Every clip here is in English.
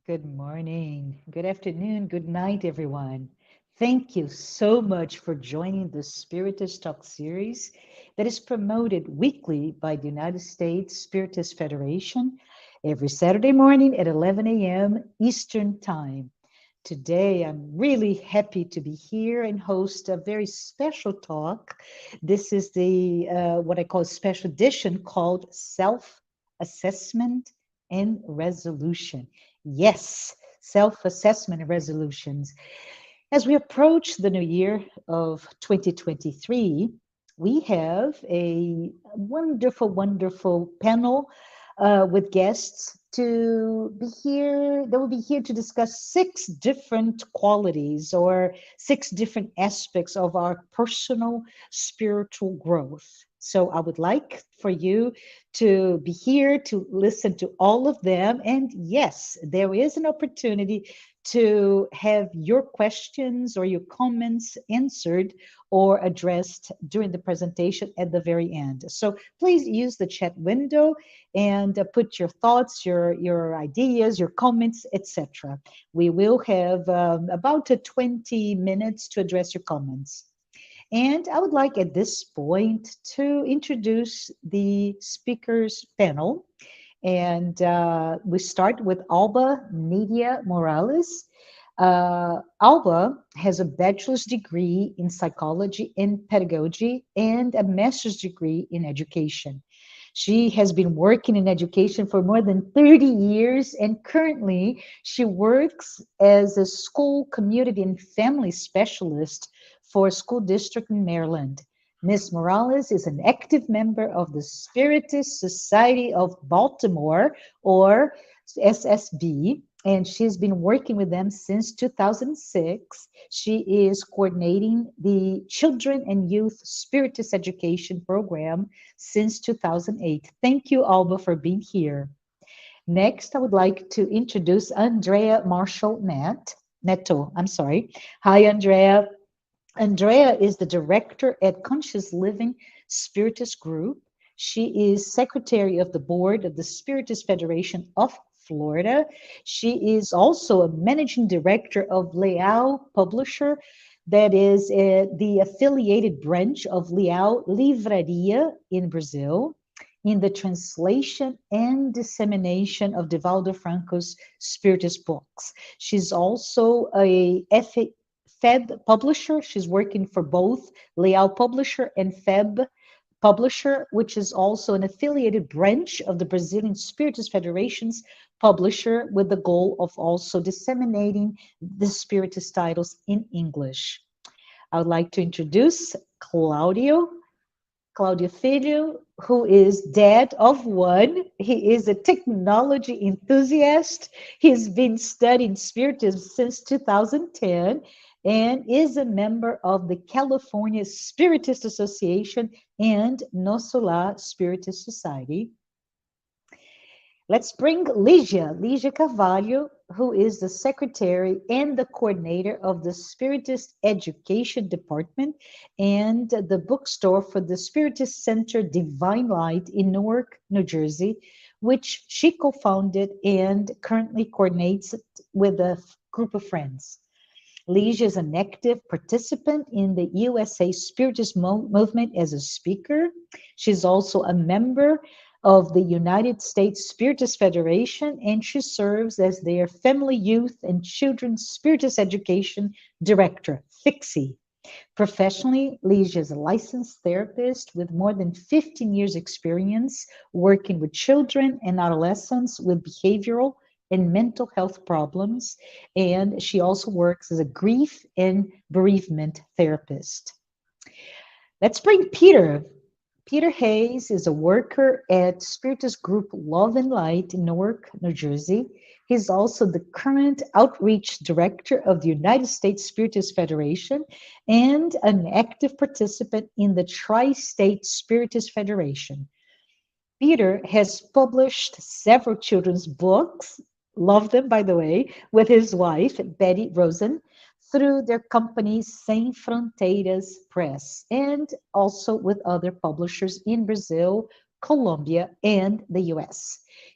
Good morning, good afternoon, good night, everyone. Thank you so much for joining the Spiritist Talk series that is promoted weekly by the United States Spiritist Federation every Saturday morning at 11 a.m. Eastern Time. Today, I'm really happy to be here and host a very special talk. This is the what I call a special edition called Self-Assessment and Resolution. Yes, self-assessment and resolutions. As we approach the new year of 2023, we have a wonderful, wonderful panel with guests to be here. They will be here to discuss six different qualities or six different aspects of our personal spiritual growth. So I would like for you to be here to listen to all of them. And yes, there is an opportunity to have your questions or your comments answered or addressed during the presentation at the very end. So please use the chat window and put your thoughts, your ideas, your comments, etc. We will have about 20 minutes to address your comments. And I would like at this point to introduce the speakers panel. And we start with Alba Nydia Morales. Alba has a bachelor's degree in psychology and pedagogy and a master's degree in education. She has been working in education for more than 30 years, and currently she works as a school, community, and family specialist for a school district in Maryland. Ms. Morales is an active member of the Spiritist Society of Baltimore, or SSB, and she's been working with them since 2006. She is coordinating the Children and Youth Spiritist Education Program since 2008. Thank you, Alba, for being here. Next, I would like to introduce Andrea Marshall Netto. I'm sorry. Hi, Andrea. Andrea is the director at Conscious Living Spiritist Group. She is secretary of the board of the Spiritist Federation of Florida. She is also a managing director of Leal Publisher, that is the affiliated branch of Leal Livraria in Brazil, in the translation and dissemination of Divaldo Franco's Spiritist books. She's also a FEB publisher. She's working for both Leal Publisher and FEB Publisher, which is also an affiliated branch of the Brazilian Spiritist Federation's publisher, with the goal of also disseminating the Spiritist titles in English. I would like to introduce Claudio Filho, who is dad of one. He is a technology enthusiast. He's been studying Spiritism since 2010 and is a member of the California Spiritist Association and Nosso Lar Spiritist Society. Let's bring Ligia Carvalho, who is the secretary and the coordinator of the Spiritist Education Department and the bookstore for the Spiritist Center Divine Light in Newark, New Jersey, which she co-founded and currently coordinates with a group of friends. Ligia is an active participant in the USA Spiritist movement as a speaker. She's also a member of the United States Spiritist Federation, and she serves as their Family, Youth, and Children's Spiritist Education Director, FIXI. Professionally, Ligia is a licensed therapist with more than 15 years experience working with children and adolescents with behavioral and mental health problems, and she also works as a grief and bereavement therapist. Let's bring Peter. Peter Hayes is a worker at Spiritist Group Love and Light in Newark, New Jersey. He's also the current outreach director of the United States Spiritist Federation and an active participant in the Tri-State Spiritist Federation. Peter has published several children's books, love them by the way, with his wife, Betty Rosen, through their company Sem Fronteiras Press, and also with other publishers in Brazil, Colombia, and the US.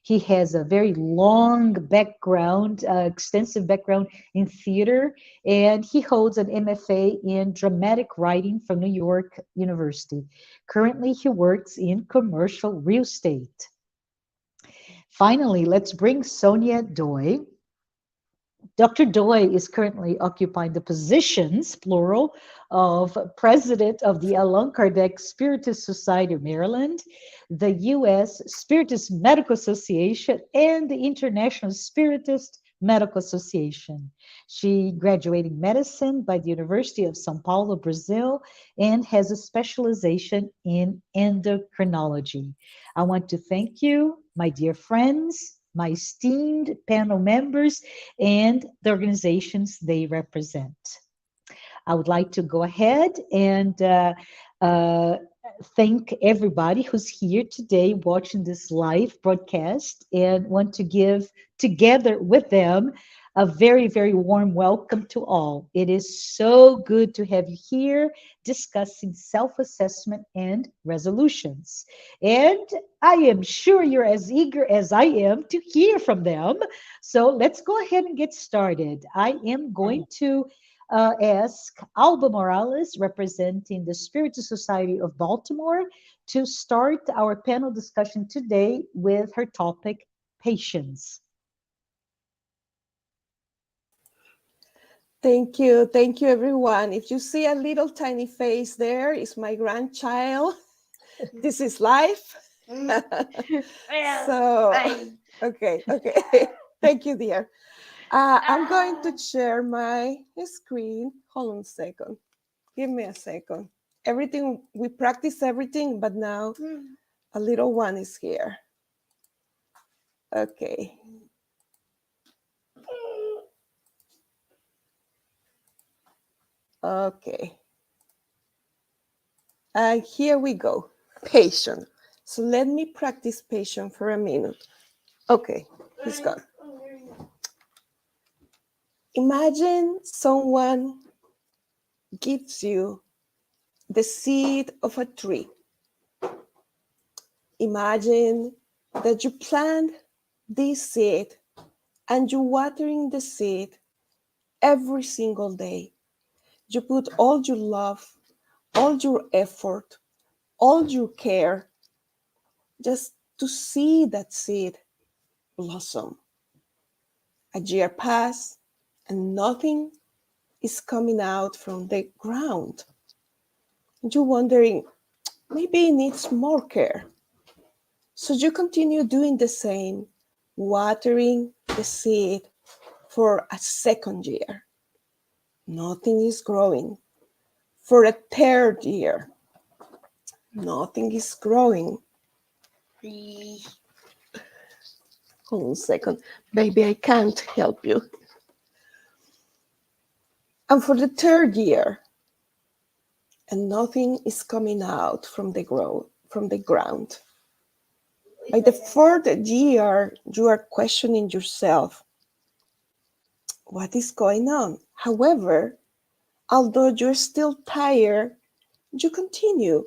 He has a very long background, extensive background in theater, and he holds an MFA in dramatic writing from New York University. Currently, he works in commercial real estate. Finally, let's bring Sonia Doi. Dr. Doi is currently occupying the positions, plural, of president of the Allan Kardec Spiritist Society of Maryland, the U.S. Spiritist Medical Association, and the International Spiritist Medical Association. She graduated medicine by the University of São Paulo, Brazil, and has a specialization in endocrinology. I want to thank you, my dear friends, my esteemed panel members, and the organizations they represent. I would like to go ahead and uh, thank everybody who's here today watching this live broadcast and want to give together with them a very, very warm welcome to all. It is so good to have you here discussing self-assessment and resolutions. And I am sure you're as eager as I am to hear from them. So let's go ahead and get started. I am going to ask Alba Morales, representing the Spiritist Society of Baltimore, to start our panel discussion today with her topic, patience. Thank you everyone. If you see a little tiny face there, it's my grandchild. This is life. So, okay. Thank you, dear. I'm going to share my screen. Hold on a second. Give me a second. Everything, we practice everything, but now a little one is here. Okay. Okay. And here we go. Patience. So let me practice patience for a minute. Okay, he's gone. Imagine someone gives you the seed of a tree. Imagine that you plant this seed and you're watering the seed every single day. You put all your love, all your effort, all your care just to see that seed blossom. A year passes and nothing is coming out from the ground. You're wondering, maybe it needs more care. So you continue doing the same, watering the seed for a second year. Nothing is growing. For a third year, nothing is growing. Hold on a second. Baby, I can't help you. And for the third year, and nothing is coming out from the ground. By the fourth year, you are questioning yourself, what is going on? However, although you're still tired, you continue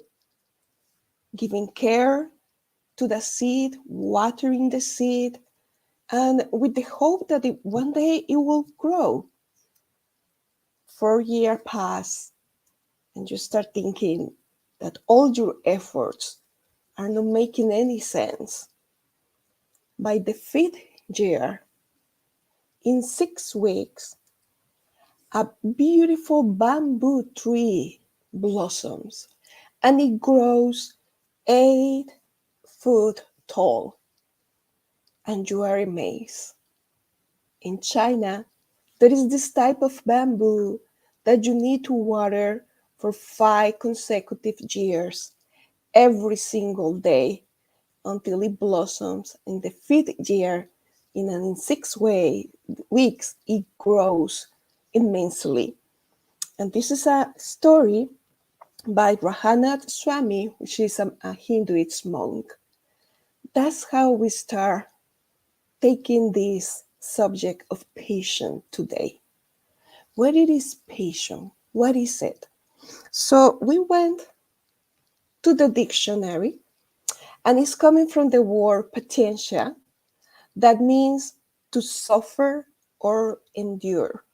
giving care to the seed, watering the seed, and with the hope that one day it will grow. 4 years pass, and you start thinking that all your efforts are not making any sense. By the 5th year, in 6 weeks, a beautiful bamboo tree blossoms, and it grows 8 foot tall. And you are amazed. In China, there is this type of bamboo that you need to water for 5 consecutive years, every single day, until it blossoms. In the 5th year, in 6 weeks, it grows immensely. And this is a story by Rahanath Swami, which is a Hinduist monk. That's how we start taking this subject of patience today. What it is patience? What is it? So we went to the dictionary, And it's coming from the word patientia, that means to suffer or endure.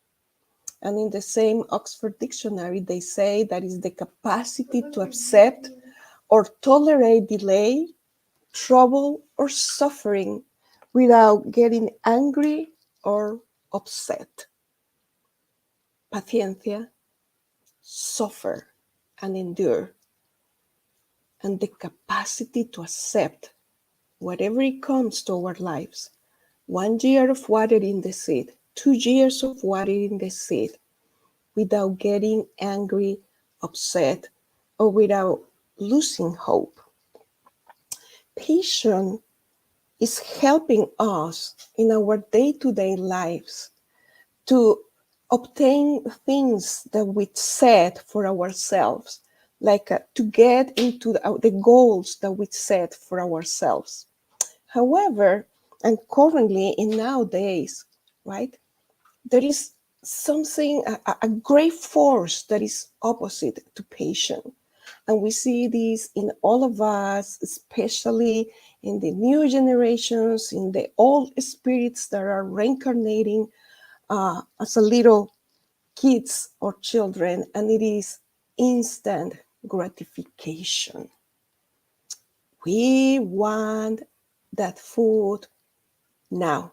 And in the same Oxford Dictionary, they say that is the capacity to accept or tolerate delay, trouble, or suffering without getting angry or upset. Paciencia, suffer and endure, and the capacity to accept whatever it comes to our lives. 1 year of watering the seed, 2 years of watering the seed, without getting angry, upset, or without losing hope. Patience is helping us in our day-to-day lives to obtain things that we set for ourselves, like to get into the goals that we set for ourselves. However, and currently in nowadays, right, there is something, a great force that is opposite to patience. And we see this in all of us, especially in the new generations, in the old spirits that are reincarnating as a little kids or children, and it is instant gratification. We want that food now,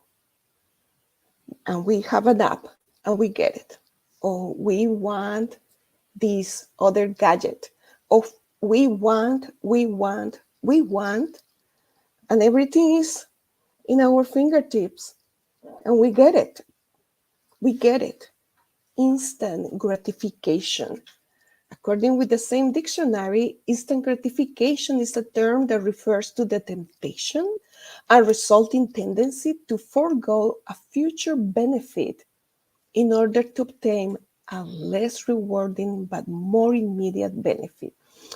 and we have an app and we get it. Or we want this other gadget. Or we want, and everything is in our fingertips, and we get it. We get it. Instant gratification. According with the same dictionary, instant gratification is a term that refers to the temptation and resulting tendency to forego a future benefit in order to obtain a less rewarding but more immediate benefit.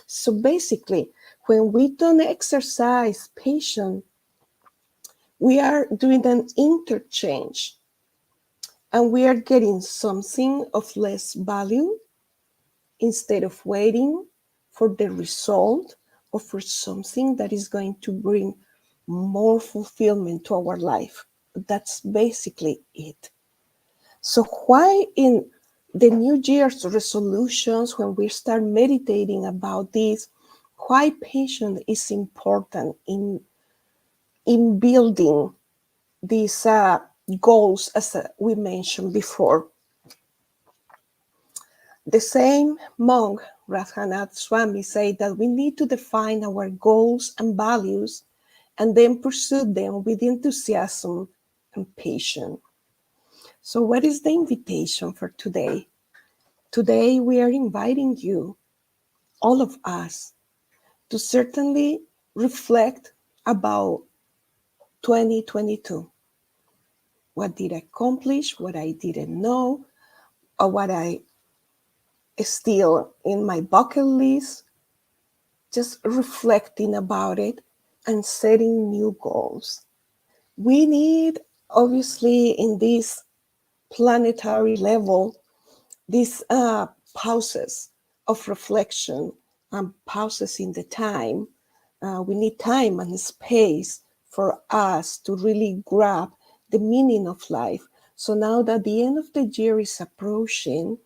So basically, when we don't exercise patience, we are doing an interchange and we are getting something of less value instead of waiting for the result or for something that is going to bring more fulfillment to our life. That's basically it. So why in the New Year's resolutions, when we start meditating about this, why patience is important in building these goals, as we mentioned before. The same monk, Radhanath Swami, said that we need to define our goals and values and then pursue them with enthusiasm and patience. So what is the invitation for today? Today we are inviting you, all of us, to certainly reflect about 2022. What did I accomplish? What I didn't know? Or what I still in my bucket list? Just reflecting about it and setting new goals. We need, obviously, in this planetary level, these pauses of reflection and pauses in the time. We need time and space for us to really grab the meaning of life. So now that the end of the year is approaching,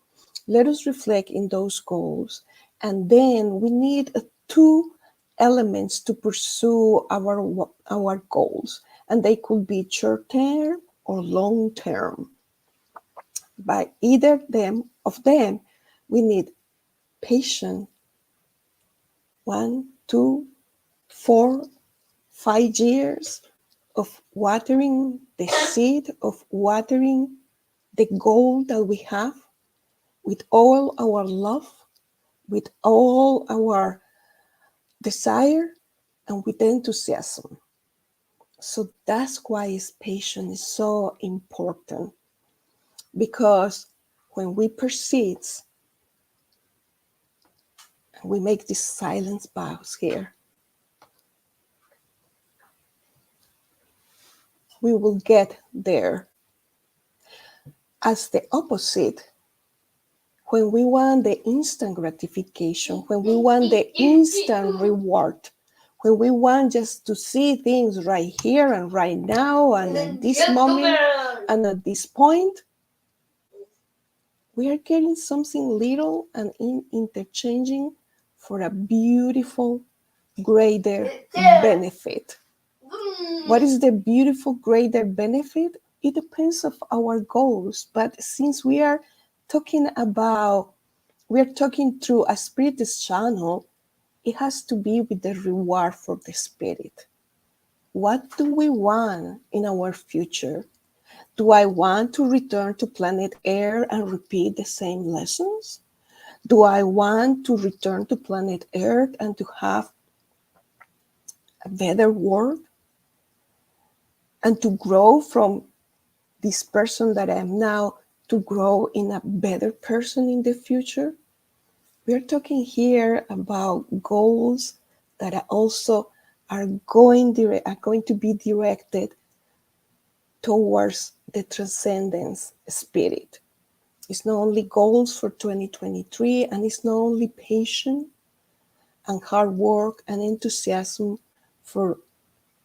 let us reflect in those goals. And then we need two elements to pursue our goals. And they could be short term or long term. By either of them, we need patience. 1, 2, 4, 5 years of watering the seed, of watering the goal that we have with all our love, with all our desire, and with enthusiasm. So that's why patience is so important, because when we persist, we make this silence pause here, we will get there. As the opposite, when we want the instant gratification, when we want the instant reward, when we want just to see things right here and right now and at this moment and at this point, we are getting something little and interchanging for a beautiful, greater benefit. What is the beautiful, greater benefit? It depends of our goals. But since we are talking through a spiritist channel, it has to be with the reward for the spirit. What do we want in our future? Do I want to return to planet Earth and repeat the same lessons? Do I want to return to planet Earth and to have a better world and to grow from this person that I am now to grow in a better person in the future? We're talking here about goals that are also are going to be directed towards the transcendence spirit. It's not only goals for 2023, and it's not only patience and hard work and enthusiasm for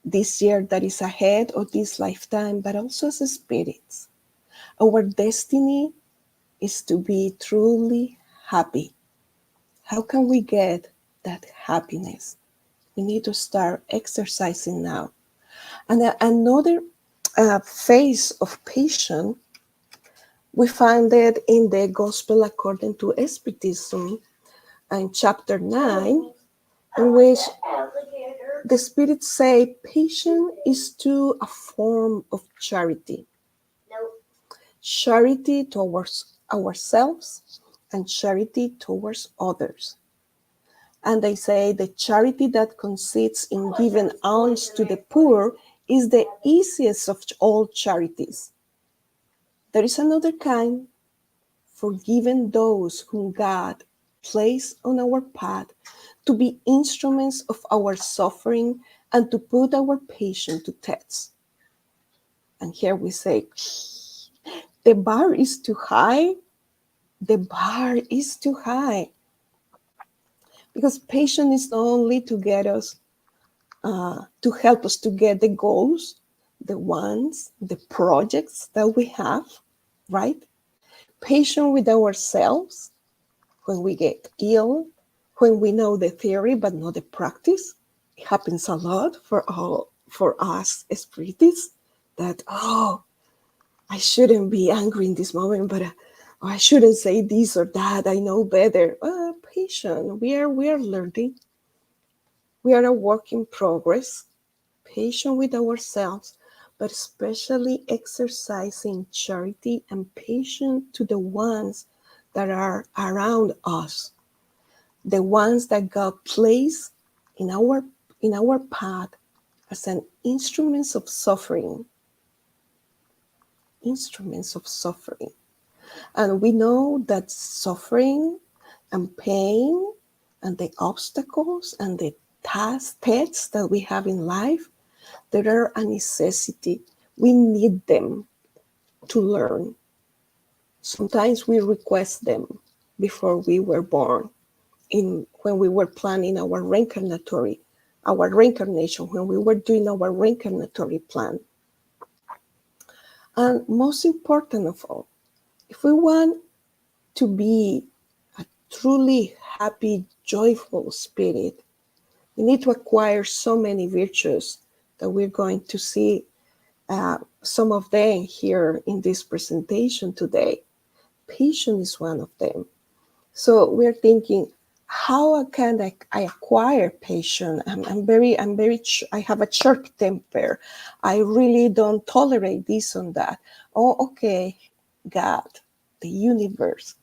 this year that is ahead or this lifetime, but also as spirits. Our destiny is to be truly happy. How can we get that happiness? We need to start exercising now. And another phase of patience, we find it in the Gospel according to Spiritism in chapter 9, in which the spirits say patience is to a form of charity. Charity towards ourselves and charity towards others. And they say the charity that consists in giving alms to the poor is the easiest of all charities. There is another kind, forgiving those whom God placed on our path to be instruments of our suffering and to put our patience to test. And here we say, the bar is too high. The bar is too high. Because patience is not only to get us, to help us to get the goals, the projects that we have, right? Patient with ourselves when we get ill, when we know the theory but not the practice. It happens a lot for us spiritists that, I shouldn't be angry in this moment, but I shouldn't say this or that. I know better. Patient. We are learning. We are a work in progress. Patient with ourselves, but especially exercising charity and patience to the ones that are around us, the ones that God placed in our path as an instruments of suffering. Instruments of suffering. And we know that suffering and pain and the obstacles and the tests that we have in life, they are a necessity. We need them to learn. Sometimes we request them before we were born, when we were planning our reincarnation, when we were doing our reincarnatory plan. And most important of all, if we want to be a truly happy, joyful spirit, we need to acquire so many virtues that we're going to see some of them here in this presentation today. Patience is one of them. So we're thinking, how can I acquire patience? I have a short temper. I really don't tolerate this and that. Oh, okay, God, the universe,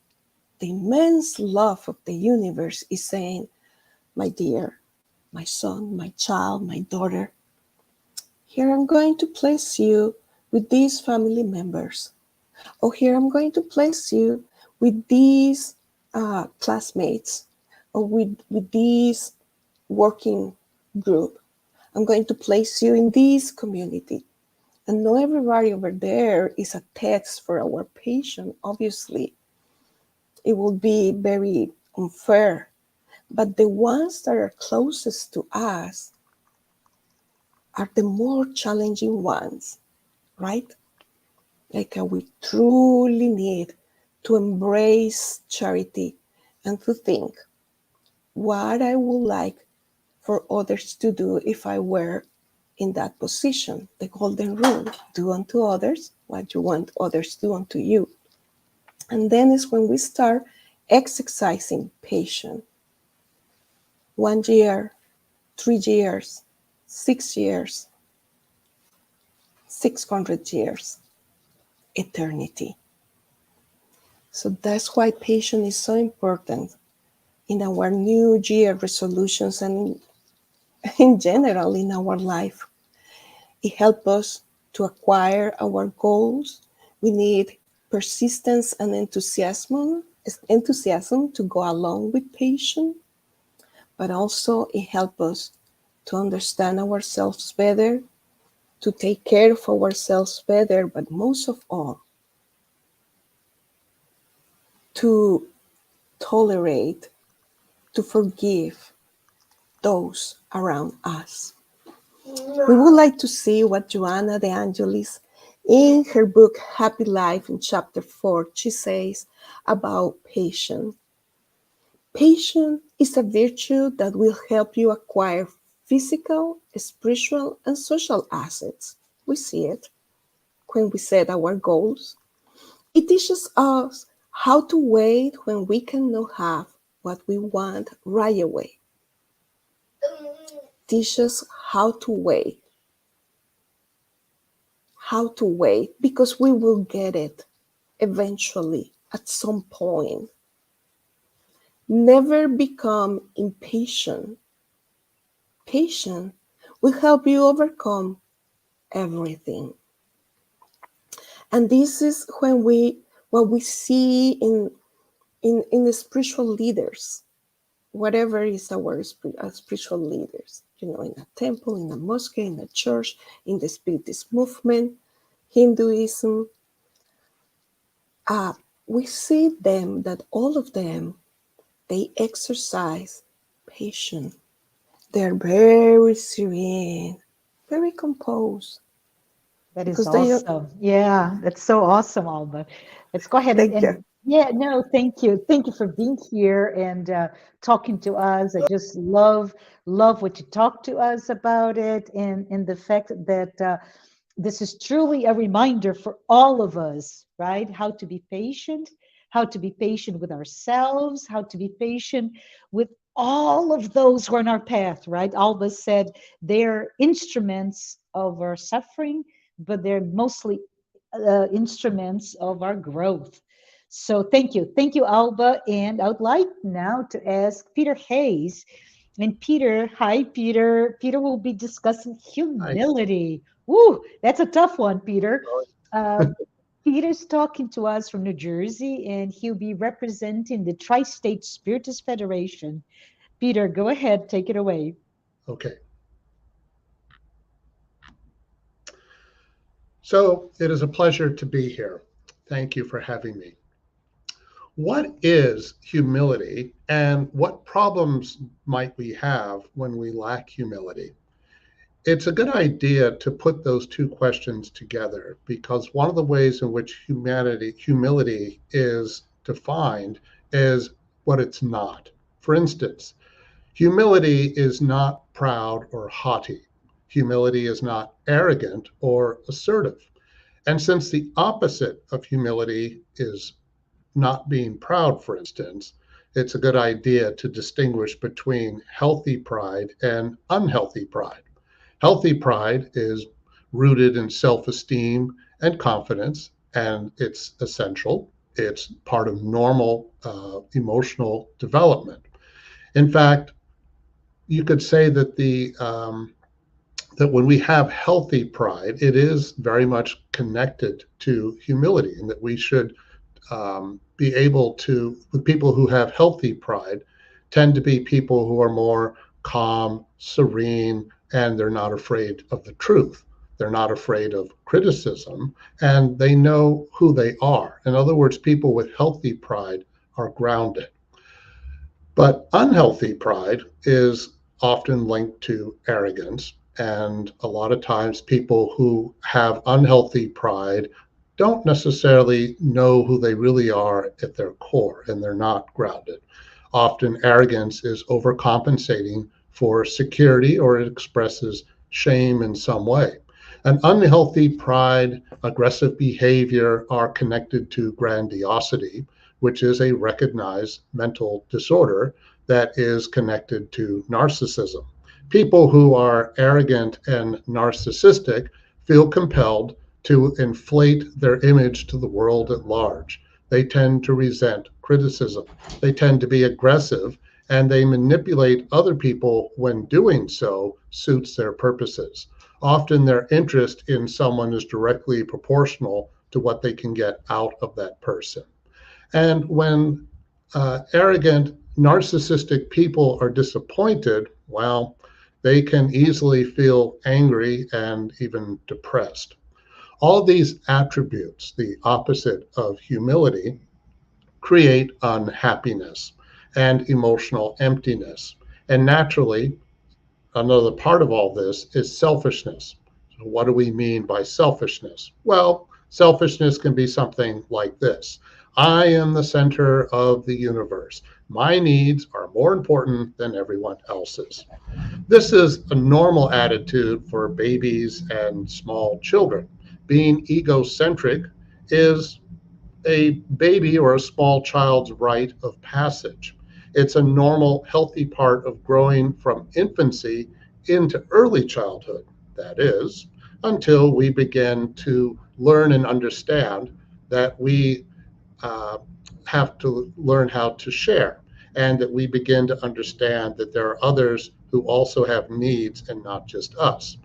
the immense love of the universe is saying, my dear, my son, my child, my daughter, here I'm going to place you with these family members. Oh, here I'm going to place you with these classmates, or with this working group. I'm going to place you in this community. And not everybody over there is a test for our patient, obviously. It will be very unfair. But the ones that are closest to us, are the more challenging ones, right? Like we truly need to embrace charity and to think what I would like for others to do if I were in that position. The golden rule: do unto others what you want others to do unto you. And then is when we start exercising patience. 1 year, 3 years, 6 years, 600 years, eternity. So that's why patience is so important in our New Year resolutions and in general in our life. It helps us to acquire our goals. We need persistence and enthusiasm to go along with patience, but also it helps us to understand ourselves better, to take care of ourselves better, but most of all, to tolerate, to forgive those around us. We would like to see what Joanna de Angelis, in her book Happy Life, in chapter 4, she says about patience. Patience is a virtue that will help you acquire physical, spiritual, and social assets. We see it when we set our goals. It teaches us how to wait when we cannot have what we want right away. Teaches how to wait, because we will get it eventually at some point. Never become impatient. Patience will help you overcome everything. And this is when what we see in the spiritual leaders, whatever is our spiritual leaders, in a temple, in a mosque, in a church, in the Spiritist movement, Hinduism, we see them that all of them, they exercise patience. They're very serene, very composed, That is because they don't. awesome. Yeah, that's so awesome, Alba. Let's go ahead Thank you. and yeah, no, thank you. Thank you for being here and talking to us. I just love what you talk to us about it, and the fact that this is truly a reminder for all of us, right? How to be patient with ourselves, how to be patient with all of those who are on our path, right? Alba said they're instruments of our suffering, but they're mostly instruments of our growth. So thank you, Alba. And I would like now to ask Peter Hayes. And Peter, hi, Peter. Peter will be discussing Hi. humility. Woo, that's a tough one, Peter. Uh, Peter's talking to us from New Jersey, and he'll be representing the Tri-State Spiritist Federation. Peter, go ahead, take it away. Okay. So it is a pleasure to be here. Thank you for having me. What is humility, and what problems might we have when we lack humility? It's a good idea to put those two questions together, because one of the ways in which humility is defined is what it's not. For instance, humility is not proud or haughty. Humility is not arrogant or assertive. And since the opposite of humility is not being proud, for instance, it's a good idea to distinguish between healthy pride and unhealthy pride. Healthy pride is rooted in self esteem and confidence, and it's essential. It's part of normal emotional development. In fact, you could say that that when we have healthy pride, it is very much connected to humility, and that we should be able to, with people who have healthy pride, tend to be people who are more calm, serene, and they're not afraid of the truth. They're not afraid of criticism, and they know who they are. In other words, people with healthy pride are grounded. But unhealthy pride is often linked to arrogance, And a lot of times people who have unhealthy pride don't necessarily know who they really are at their core, and they're not grounded. Often arrogance is overcompensating for security, or it expresses shame in some way. An unhealthy pride, aggressive behavior are connected to grandiosity, which is a recognized mental disorder that is connected to narcissism. People who are arrogant and narcissistic feel compelled to inflate their image to the world at large. They tend to resent criticism. They tend to be aggressive, and they manipulate other people when doing so suits their purposes. Often their interest in someone is directly proportional to what they can get out of that person. And when arrogant, narcissistic people are disappointed, well, they can easily feel angry and even depressed. All these attributes, the opposite of humility, create unhappiness and emotional emptiness. And naturally, another part of all this is selfishness. So what do we mean by selfishness? Well, selfishness can be something like this: I am the center of the universe. My needs are more important than everyone else's. This is a normal attitude for babies and small children. Being egocentric is a baby or a small child's rite of passage. It's a normal, healthy part of growing from infancy into early childhood. That is, until we begin to learn and understand that we have to learn how to share, and that we begin to understand that there are others who also have needs and not just us.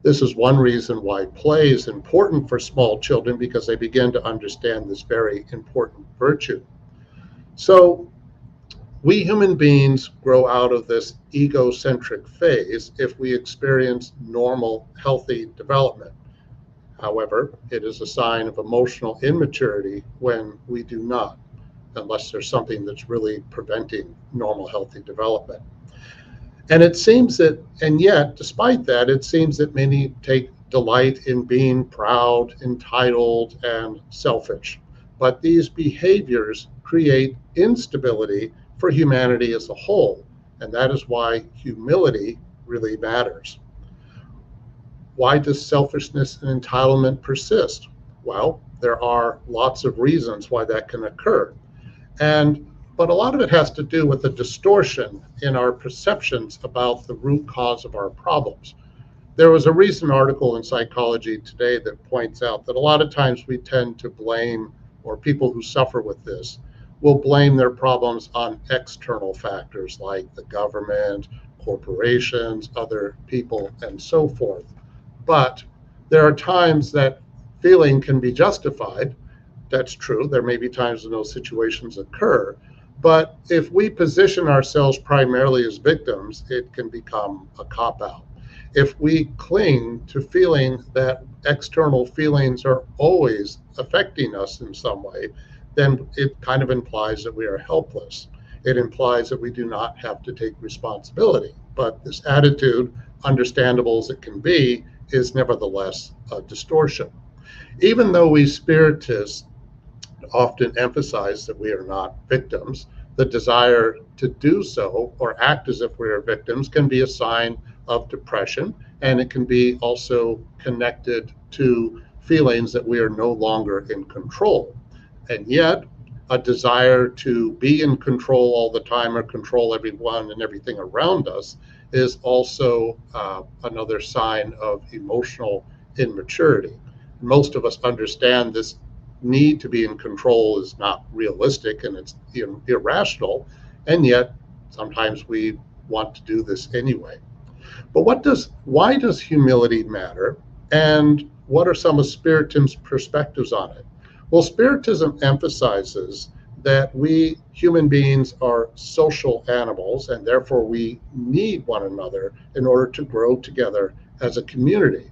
This is one reason why play is important for small children, because they begin to understand this very important virtue. So we human beings grow out of this egocentric phase if we experience normal, healthy development. However, it is a sign of emotional immaturity when we do not, unless there's something that's really preventing normal, healthy development. And it seems that, and yet, despite that, it seems that many take delight in being proud, entitled, and selfish. But these behaviors create instability for humanity as a whole, and that is why humility really matters. Why does selfishness and entitlement persist? Well, there are lots of reasons why that can occur. But a lot of it has to do with the distortion in our perceptions about the root cause of our problems. There was a recent article in Psychology Today that points out that a lot of times we tend to blame, or people who suffer with this will blame their problems on external factors like the government, corporations, other people, and so forth. But there are times that feeling can be justified. That's true. There may be times when those situations occur. But if we position ourselves primarily as victims, it can become a cop-out. If we cling to feeling that external feelings are always affecting us in some way, then it kind of implies that we are helpless. It implies that we do not have to take responsibility. But this attitude, understandable as it can be, is nevertheless a distortion. Even though we Spiritists often emphasize that we are not victims, the desire to do so or act as if we are victims can be a sign of depression, and it can be also connected to feelings that we are no longer in control. And yet, a desire to be in control all the time or control everyone and everything around us is also another sign of emotional immaturity. Most of us understand this need to be in control is not realistic, and it's irrational, and yet sometimes we want to do this anyway. But why does humility matter, and what are some of Spiritism's perspectives on it? Well, Spiritism emphasizes that we human beings are social animals, and therefore we need one another in order to grow together as a community.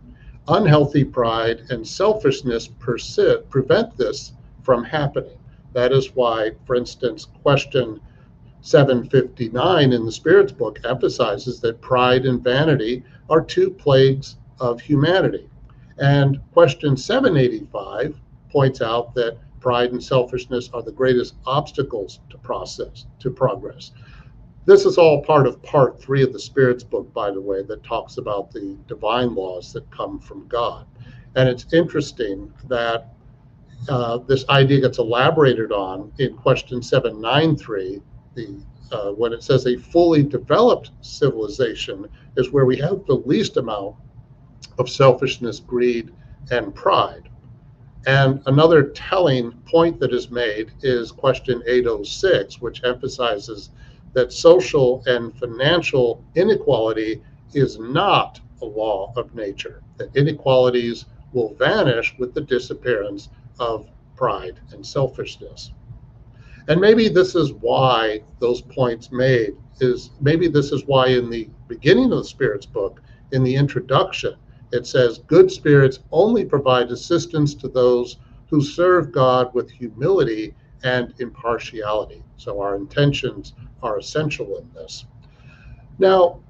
Unhealthy pride and selfishness prevent this from happening. That is why, for instance, question 759 in the Spirit's book emphasizes that pride and vanity are two plagues of humanity. And question 785 points out that pride and selfishness are the greatest obstacles to progress. This is all part of part 3 of the Spirit's book, by the way, that talks about the divine laws that come from God. And it's interesting that this idea gets elaborated on in question 793, when it says a fully developed civilization is where we have the least amount of selfishness, greed, and pride. And another telling point that is made is question 806, which emphasizes that social and financial inequality is not a law of nature, that inequalities will vanish with the disappearance of pride and selfishness. And maybe this is why those points made maybe this is why in the beginning of the Spirit's book, in the introduction, it says, good spirits only provide assistance to those who serve God with humility and impartiality. So our intentions are essential in this. Now,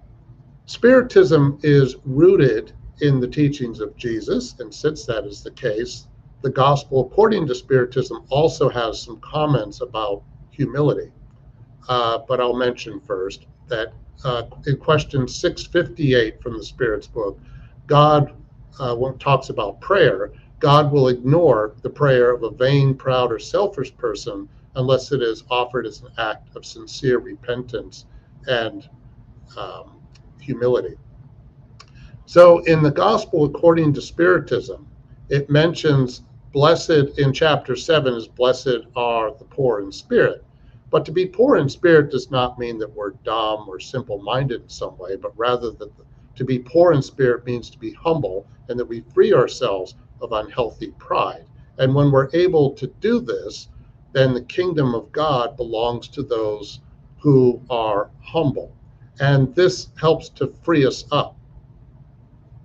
Spiritism is rooted in the teachings of Jesus, and since that is the case, the Gospel according to Spiritism also has some comments about humility. But I'll mention first that in question 658 from the Spirit's book, God, when it talks about prayer, God will ignore the prayer of a vain, proud, or selfish person unless it is offered as an act of sincere repentance and humility. So in the Gospel according to Spiritism, it mentions blessed in chapter 7 is blessed are the poor in spirit. But to be poor in spirit does not mean that we're dumb or simple-minded in some way, but rather that to be poor in spirit means to be humble and that we free ourselves of unhealthy pride. And when we're able to do this, then the kingdom of God belongs to those who are humble. And this helps to free us up.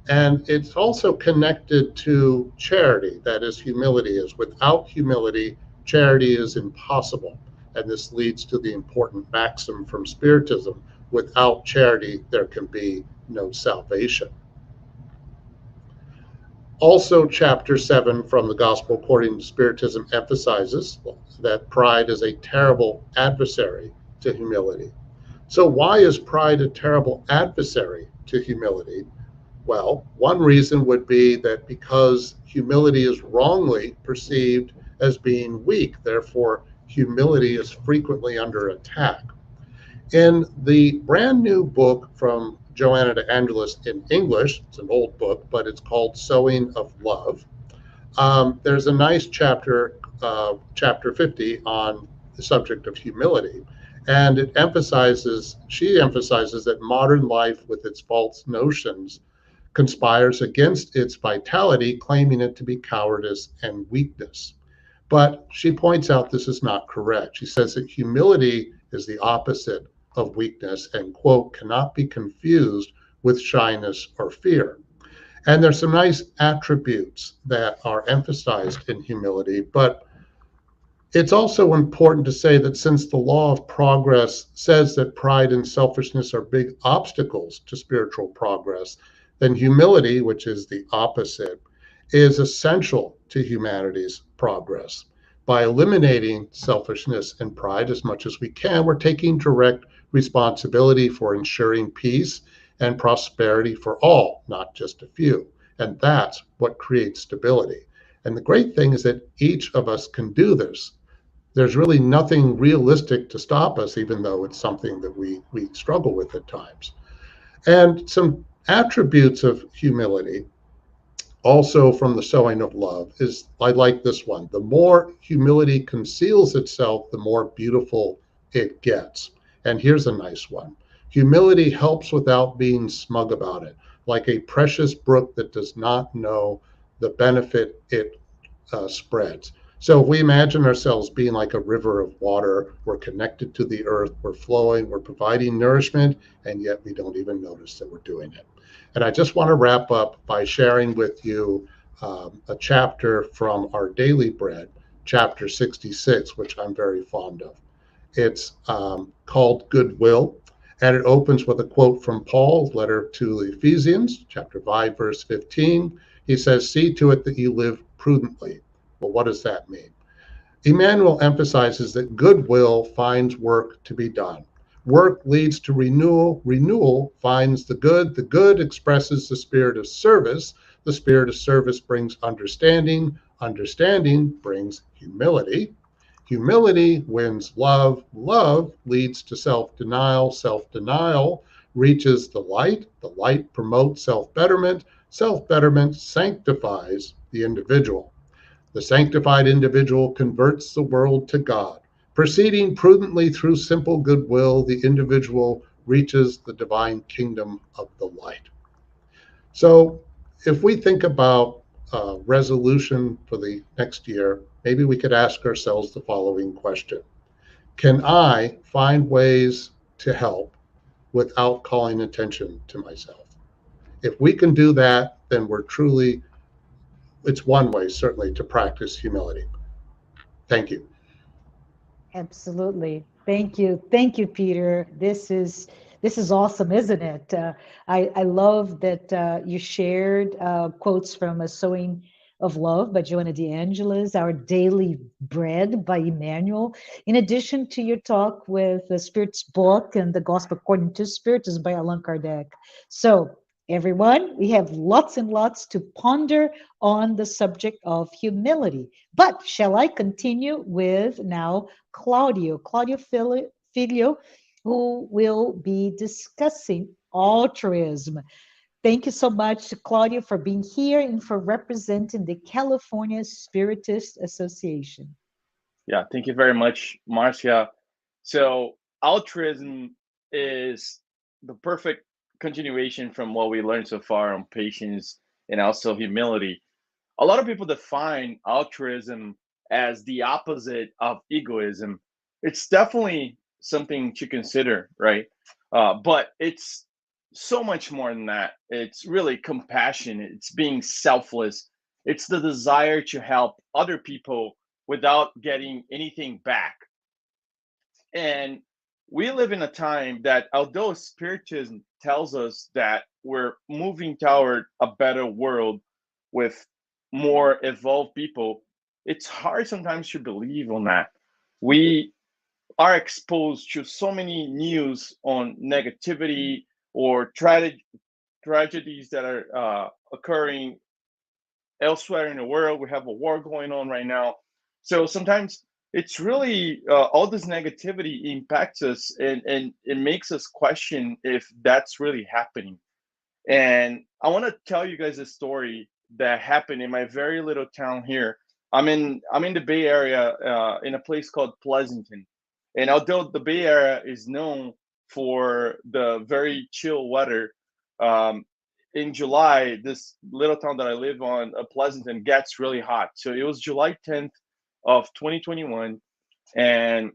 And it's also connected to charity, that is, humility is. Without humility, charity is impossible. And this leads to the important maxim from Spiritism, without charity, there can be no salvation. Also, chapter 7 from the Gospel according to Spiritism emphasizes that pride is a terrible adversary to humility. So why is pride a terrible adversary to humility? Well, one reason would be that because humility is wrongly perceived as being weak, therefore humility is frequently under attack. In the brand new book from Joanna de Angelis in English, it's an old book, but it's called Sowing of Love. There's a nice chapter, chapter 50, on the subject of humility. And she emphasizes that modern life with its false notions conspires against its vitality, claiming it to be cowardice and weakness. But she points out this is not correct. She says that humility is the opposite of weakness and, quote, cannot be confused with shyness or fear. And there's some nice attributes that are emphasized in humility, but it's also important to say that since the law of progress says that pride and selfishness are big obstacles to spiritual progress, then humility, which is the opposite, is essential to humanity's progress. By eliminating selfishness and pride as much as we can, we're taking direct responsibility for ensuring peace and prosperity for all, not just a few. And that's what creates stability. And the great thing is that each of us can do this. There's really nothing realistic to stop us, even though it's something that we struggle with at times. And some attributes of humility, also from the Sowing of Love, is I like this one. The more humility conceals itself, the more beautiful it gets. And here's a nice one. Humility helps without being smug about it, like a precious brook that does not know the benefit it spreads. So if we imagine ourselves being like a river of water, we're connected to the earth, we're flowing, we're providing nourishment, and yet we don't even notice that we're doing it. And I just want to wrap up by sharing with you a chapter from our Daily Bread, chapter 66, which I'm very fond of. It's called Goodwill, and it opens with a quote from Paul's letter to the Ephesians, chapter 5, verse 15. He says, "See to it that you live prudently." Well, what does that mean? Emmanuel emphasizes that goodwill finds work to be done. Work leads to renewal. Renewal finds the good. The good expresses the spirit of service. The spirit of service brings understanding. Understanding brings humility. Humility wins love. Love leads to self denial. Self denial reaches the light. The light promotes self betterment. Self betterment sanctifies the individual. The sanctified individual converts the world to God. Proceeding prudently through simple goodwill, the individual reaches the divine kingdom of the light. So, if we think about resolution for the next year, maybe we could ask ourselves the following question: can I find ways to help without calling attention to myself? If we can do that, then we're truly, it's one way certainly to practice humility. Thank you. Absolutely. Thank you. Thank you, Peter. This is awesome, isn't it? I love that you shared quotes from A Sowing of Love by Joanna de Angelis, Our Daily Bread by Emmanuel, in addition to your talk with the Spirit's book and the Gospel According to Spiritism by Allan Kardec. So, everyone, we have lots and lots to ponder on the subject of humility. But shall I continue with now Claudio Filio, who will be discussing altruism. Thank you so much, Claudio, for being here and for representing the California Spiritist Association. Yeah, thank you very much, Marcia. So, altruism is the perfect continuation from what we learned so far on patience and also humility. A lot of people define altruism as the opposite of egoism. It's definitely something to consider, right? But it's so much more than that. It's really compassion, it's being selfless, it's the desire to help other people without getting anything back. And we live in a time that, although Spiritism tells us that we're moving toward a better world with more evolved people, it's hard sometimes to believe on that. We are exposed to so many news on negativity or tragedies that are occurring elsewhere in the world. We have a war going on right now. So sometimes it's really all this negativity impacts us, and it makes us question if that's really happening. And I want to tell you guys a story that happened in my very little town here. I'm in the Bay Area, in a place called Pleasanton. And although the Bay Area is known for the very chill weather, um, in July, this little town that I live on, Pleasanton, gets really hot. So it was July 10th of 2021, and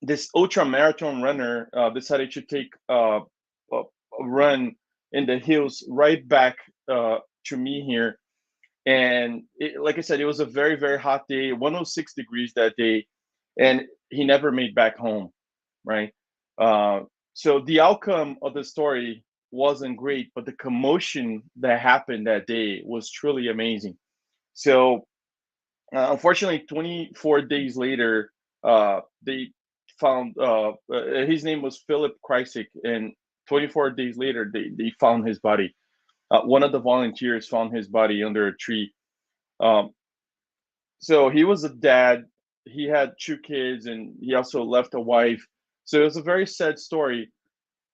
this ultra marathon runner decided to take a run in the hills right back to me here. And like I said, it was a very, very hot day, 106 degrees that day, and he never made back home, right? Uh, so the outcome of the story wasn't great, but the commotion that happened that day was truly amazing. So unfortunately, 24 days later, they found his name was Philip Kreisig, and 24 days later, they found his body. One of the volunteers found his body under a tree. Um, so he was a dad. He had two kids, and he also left a wife. So it was a very sad story.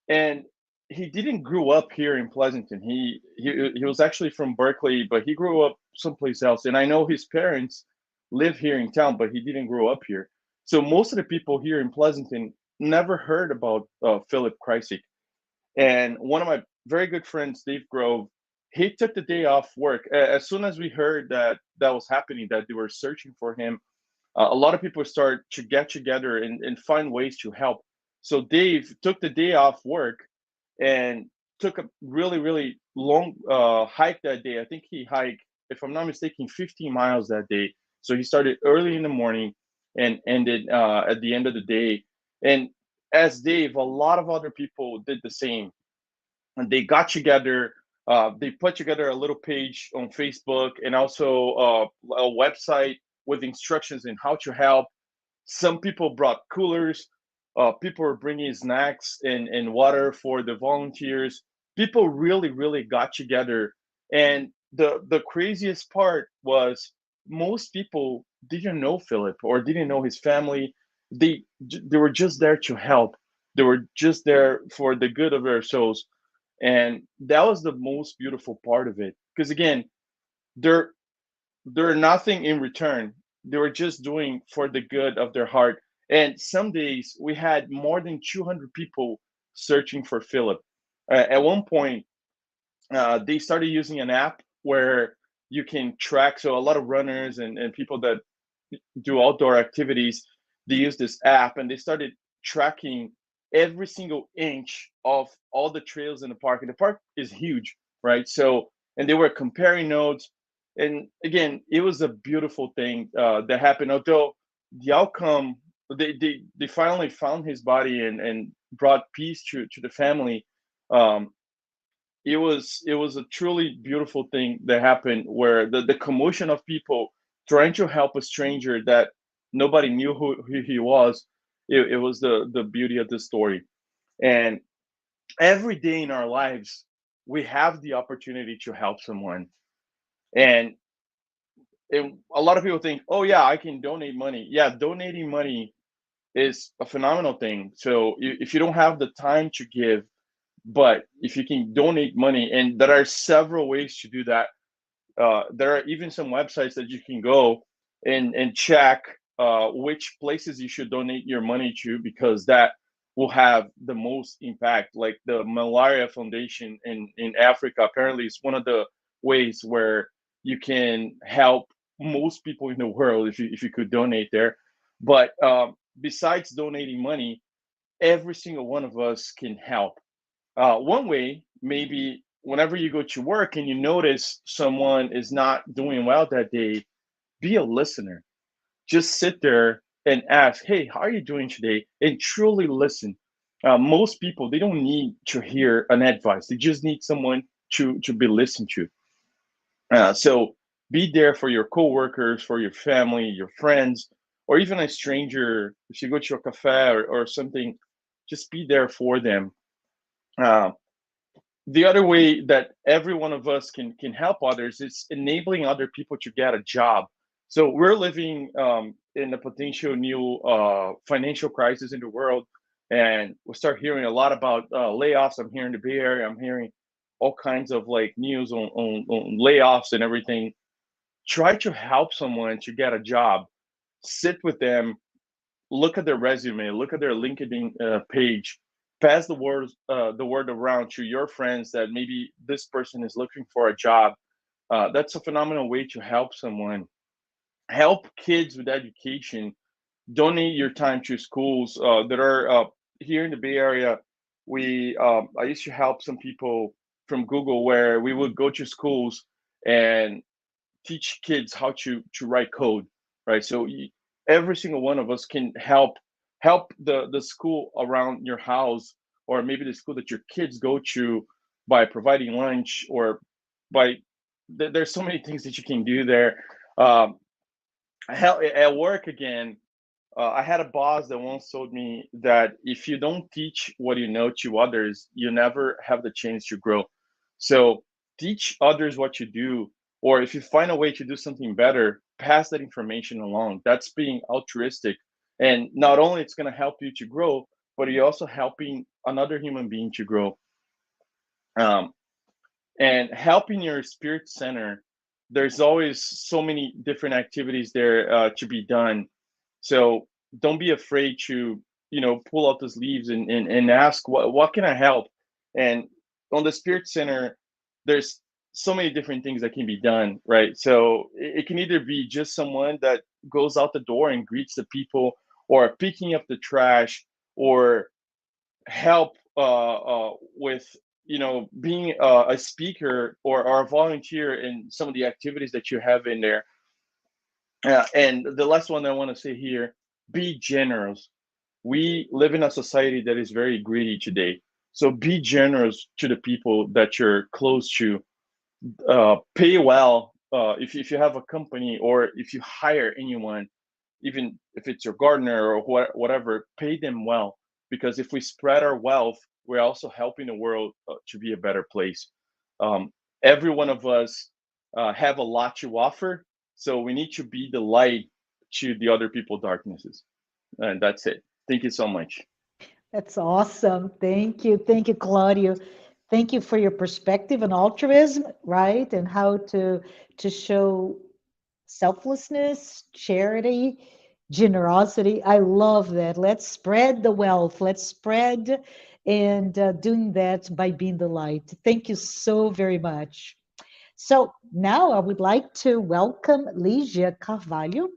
And he didn't grow up here in Pleasanton. He was actually from Berkeley, but he grew up someplace else. And I know his parents live here in town, but he didn't grow up here. So most of the people here in Pleasanton never heard about Philip Kreisig. And one of my very good friends, Dave Grove, he took the day off work. As soon as we heard that that was happening, that they were searching for him, a lot of people start to get together and find ways to help. So Dave took the day off work and took a really, really long hike that day. I think he hiked, if I'm not mistaken, 15 miles that day. So he started early in the morning and ended at the end of the day. And as Dave, a lot of other people did the same, and they got together. They put together a little page on Facebook and also a website with instructions in how to help. Some people brought coolers. People were bringing snacks and water for the volunteers. People really, really got together. And the craziest part was most people didn't know Philip or didn't know his family. They were just there to help. They were just there for the good of their souls, and that was the most beautiful part of it. Because again, they're they're nothing in return. They were just doing for the good of their heart. And some days we had more than 200 people searching for Philip. At one point, they started using an app where you can track. So a lot of runners and people that do outdoor activities, they use this app and they started tracking every single inch of all the trails in the park. And the park is huge, right? So, and they were comparing notes. And again, it was a beautiful thing that happened. Although the outcome, they finally found his body and brought peace to the family. Um, it was a truly beautiful thing that happened where the commotion of people trying to help a stranger that nobody knew who he was. It was the beauty of the story. And every day in our lives we have the opportunity to help someone. And a lot of people think, oh yeah, I can donate money. Yeah, donating money is a phenomenal thing. So if you don't have the time to give, but if you can donate money, and there are several ways to do that. There are even some websites that you can go and check which places you should donate your money to, because that will have the most impact. Like the Malaria Foundation in Africa, apparently is one of the ways where you can help most people in the world if you could donate there. But besides donating money, every single one of us can help. One way, maybe whenever you go to work and you notice someone is not doing well that day, be a listener. Just sit there and ask, hey, how are you doing today? And truly listen. Most people, they don't need to hear an advice. They just need someone to be listened to. So be there for your coworkers, for your family, your friends, or even a stranger. If you go to a cafe or something, just be there for them. Uh, the other way that every one of us can help others is enabling other people to get a job. So we're living in a potential new financial crisis in the world, and we start hearing a lot about layoffs. I'm here in the Bay Area. I'm hearing all kinds of like news on layoffs and everything. Try to help someone to get a job. Sit with them, look at their resume, look at their LinkedIn page, pass the word around to your friends that maybe this person is looking for a job. That's a phenomenal way to help someone. Help kids with education. Donate your time to schools that are here in the Bay Area. We I used to help some people from Google where we would go to schools and teach kids how to write code, right? So every single one of us can help the school around your house, or maybe the school that your kids go to, by providing lunch, or by there's so many things that you can do there. Um, at work again, I had a boss that once told me that if you don't teach what you know to others, you never have the chance to grow. So teach others what you do, or if you find a way to do something better, pass that information along. That's being altruistic. And not only it's going to help you to grow, but you're also helping another human being to grow. Um, and helping your spirit center, there's always so many different activities there to be done. So don't be afraid to, pull out those leaves and ask, what can I help? And on the spirit center, there's so many different things that can be done, right? So it can either be just someone that goes out the door and greets the people, or picking up the trash, or help with being a speaker, or a volunteer in some of the activities that you have in there. And the last one I want to say here: be generous. We live in a society that is very greedy today. So be generous to the people that you're close to. Pay well. If you have a company or if you hire anyone, even if it's your gardener or whatever, pay them well. Because if we spread our wealth, we're also helping the world to be a better place. Um, every one of us have a lot to offer, so we need to be the light to the other people darknesses. And that's it. Thank you so much. That's awesome. Thank you. Thank you, Claudio. Thank you for your perspective on altruism, right? And how to show selflessness, charity, generosity. I love that. Let's spread the wealth. Let's spread and doing that by being the light. Thank you so very much. So now I would like to welcome Ligia Carvalho.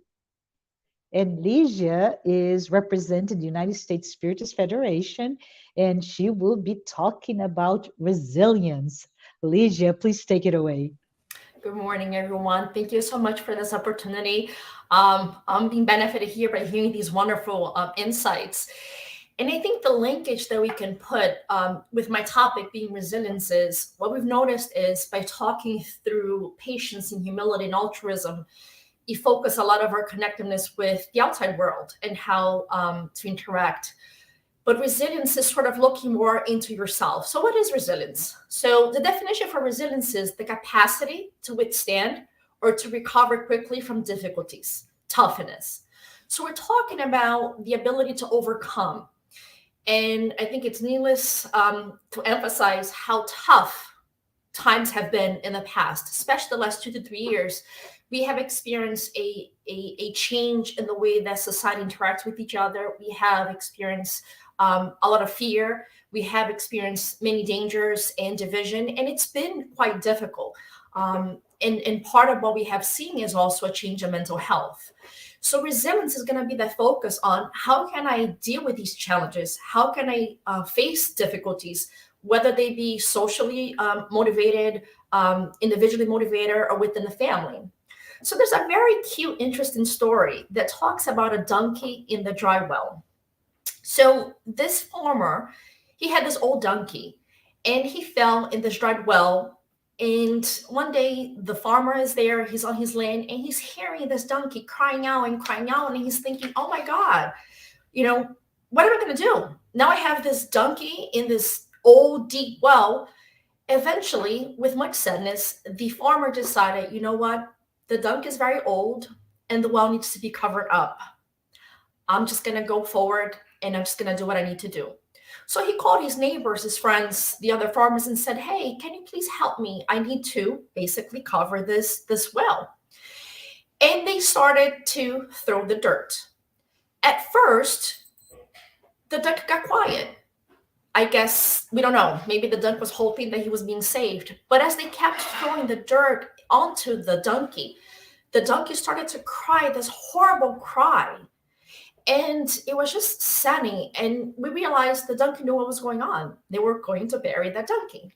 And Ligia is representing the United States Spiritist Federation, and she will be talking about resilience. Ligia, please take it away. Good morning, everyone. Thank you so much for this opportunity. I'm being benefited here by hearing these wonderful insights. And I think the linkage that we can put with my topic being resilience is what we've noticed is by talking through patience and humility and altruism, you focus a lot of our connectedness with the outside world and how to interact. But resilience is sort of looking more into yourself. So what is resilience? So the definition for resilience is the capacity to withstand or to recover quickly from difficulties, toughness. So we're talking about the ability to overcome. And I think it's needless to emphasize how tough times have been in the past, especially the last 2 to 3 years. We have experienced a change in the way that society interacts with each other. We have experienced a lot of fear. We have experienced many dangers and division, and it's been quite difficult. And part of what we have seen is also a change in mental health. So resilience is going to be the focus on how can I deal with these challenges? How can I face difficulties, whether they be socially motivated, individually motivated, or within the family. So there's a very cute, interesting story that talks about a donkey in the dry well. So this farmer, he had this old donkey and he fell in this dried well. And one day the farmer is there, he's on his land and he's hearing this donkey crying out and crying out. And he's thinking, oh my God, what am I going to do? Now I have this donkey in this old deep well. Eventually, with much sadness, the farmer decided, you know what? The donkey is very old and the well needs to be covered up. I'm just going to go forward and I'm just going to do what I need to do. So he called his neighbors, his friends, the other farmers and said, hey, can you please help me? I need to basically cover this well. And they started to throw the dirt. At first, the duck got quiet. I guess, we don't know, maybe the duck was hoping that he was being saved. But as they kept throwing the dirt onto the donkey started to cry this horrible cry. And it was just saddening. And we realized the donkey knew what was going on. They were going to bury that donkey.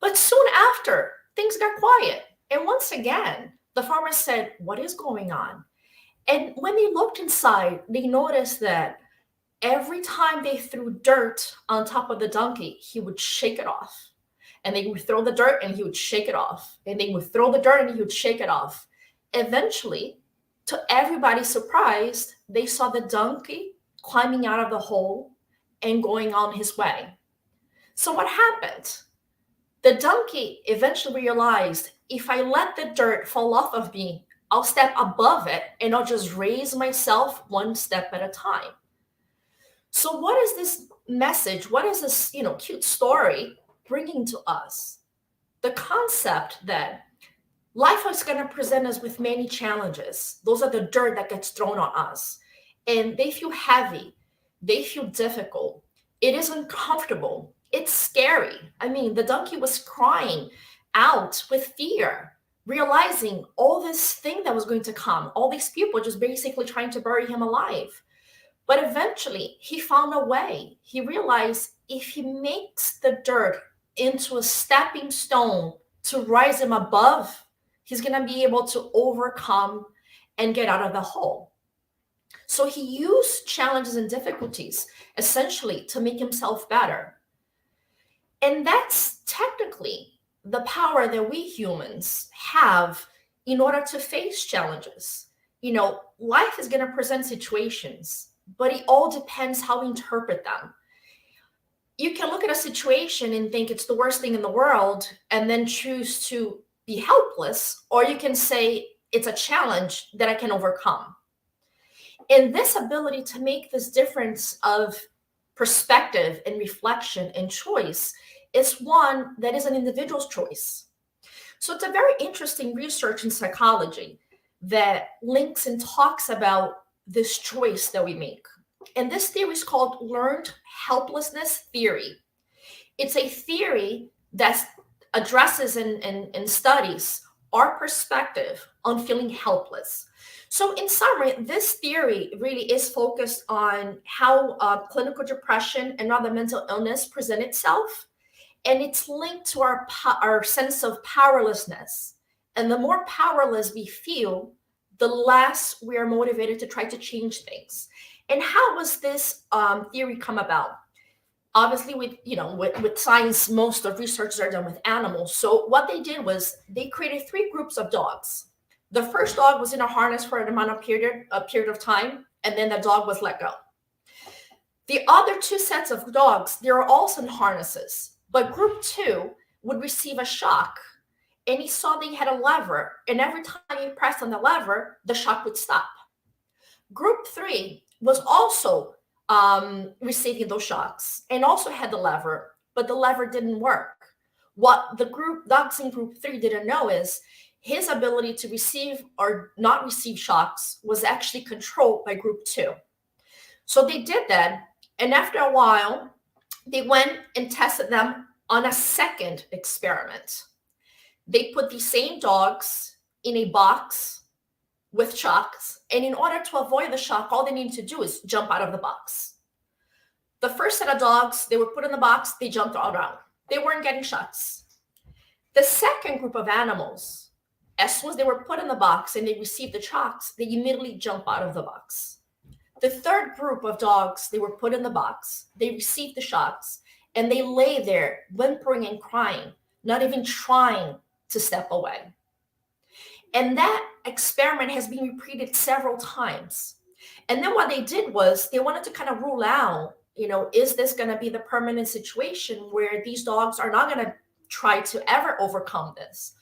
But soon after, things got quiet. And once again, the farmer said, what is going on? And when they looked inside, they noticed that every time they threw dirt on top of the donkey, he would shake it off. And they would throw the dirt and he would shake it off. And they would throw the dirt and he would shake it off. Eventually, to everybody's surprise, they saw the donkey climbing out of the hole and going on his way. So what happened? The donkey eventually realized, if I let the dirt fall off of me, I'll step above it and I'll just raise myself one step at a time. So what is this message? What is this, cute story bringing to us? The concept that life is going to present us with many challenges. Those are the dirt that gets thrown on us. And they feel heavy. They feel difficult. It is uncomfortable. It's scary. I mean, the donkey was crying out with fear, realizing all this thing that was going to come, all these people just basically trying to bury him alive. But eventually, he found a way. He realized if he makes the dirt into a stepping stone to rise him above, he's going to be able to overcome and get out of the hole. So he used challenges and difficulties essentially to make himself better. And that's technically the power that we humans have in order to face challenges. You know, life is going to present situations, but it all depends how we interpret them. You can look at a situation and think it's the worst thing in the world and then choose to be helpless, or you can say it's a challenge that I can overcome. And this ability to make this difference of perspective and reflection and choice is one that is an individual's choice. So it's a very interesting research in psychology that links and talks about this choice that we make. And this theory is called learned helplessness theory. It's a theory that addresses and studies our perspective on feeling helpless. So in summary, this theory really is focused on how clinical depression and other mental illness present itself. And it's linked to our sense of powerlessness. And the more powerless we feel, the less we are motivated to try to change things. And how was this theory come about? Obviously, with science, most of research are done with animals. So what they did was they created 3 groups of dogs. The first dog was in a harness for an amount of period of time, and then the dog was let go. The other 2 sets of dogs, they were also in harnesses, but group 2 would receive a shock, and he saw they had a lever, and every time he pressed on the lever, the shock would stop. Group 3 was also receiving those shocks and also had the lever, but the lever didn't work. What the dogs in group 3 didn't know is his ability to receive or not receive shocks was actually controlled by group 2. So they did that, and after a while, they went and tested them on a second experiment. They put these same dogs in a box with shocks, and in order to avoid the shock, all they needed to do is jump out of the box. The first set of dogs, they were put in the box, they jumped all around. They weren't getting shocks. The second group of animals, as soon as they were put in the box and they received the shocks, they immediately jump out of the box. The third group of dogs, they were put in the box, they received the shocks, and they lay there whimpering and crying, not even trying to step away. And that experiment has been repeated several times. And then what they did was they wanted to kind of rule out, is this going to be the permanent situation where these dogs are not going to try to ever overcome this?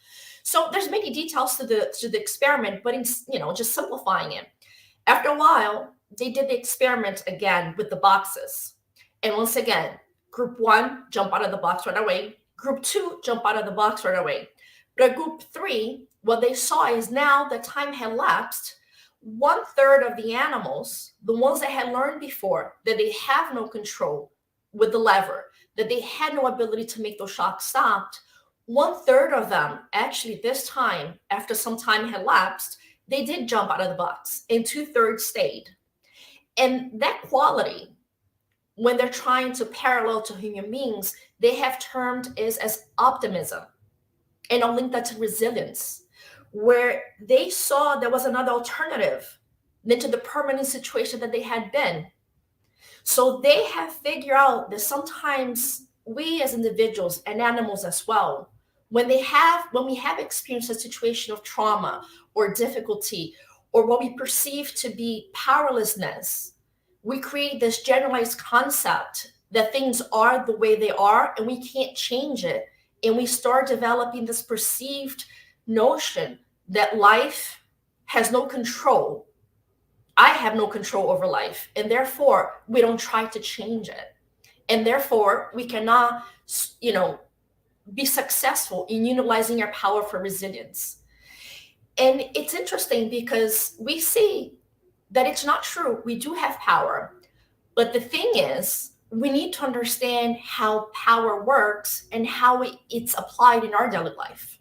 So there's many details to the experiment, but just simplifying it. After a while, they did the experiment again with the boxes. And once again, group 1, jump out of the box right away. Group 2, jump out of the box right away. But group 3, what they saw is now the time had lapsed. 1/3 of the animals, the ones that had learned before that they have no control with the lever, that they had no ability to make those shocks stopped, 1/3 of them actually this time, after some time had lapsed, they did jump out of the box, and 2/3 stayed. And that quality, when they're trying to parallel to human beings, they have termed is as optimism. And I'll link that to resilience, where they saw there was another alternative than to the permanent situation that they had been. So they have figured out that sometimes we as individuals and animals as well, when we have experienced a situation of trauma or difficulty, or what we perceive to be powerlessness, we create this generalized concept that things are the way they are and we can't change it. And we start developing this perceived notion that life has no control. I have no control over life, and therefore we don't try to change it. And therefore we cannot, be successful in utilizing our power for resilience. And it's interesting because we see that it's not true. We do have power. But the thing is, we need to understand how power works and how it's applied in our daily life.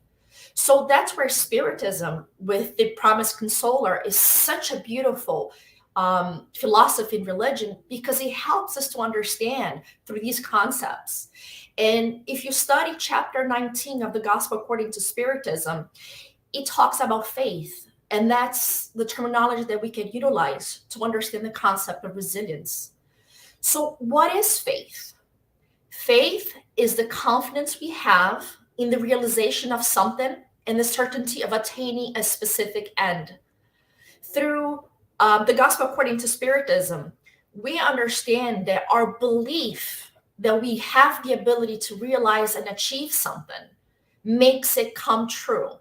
So that's where Spiritism with the Promised Consoler is such a beautiful philosophy and religion, because it helps us to understand through these concepts. And if you study chapter 19 of the Gospel according to Spiritism, it talks about faith. And that's the terminology that we can utilize to understand the concept of resilience. So what is faith? Faith is the confidence we have in the realization of something and the certainty of attaining a specific end. Through the gospel according to Spiritism, we understand that our belief that we have the ability to realize and achieve something makes it come true.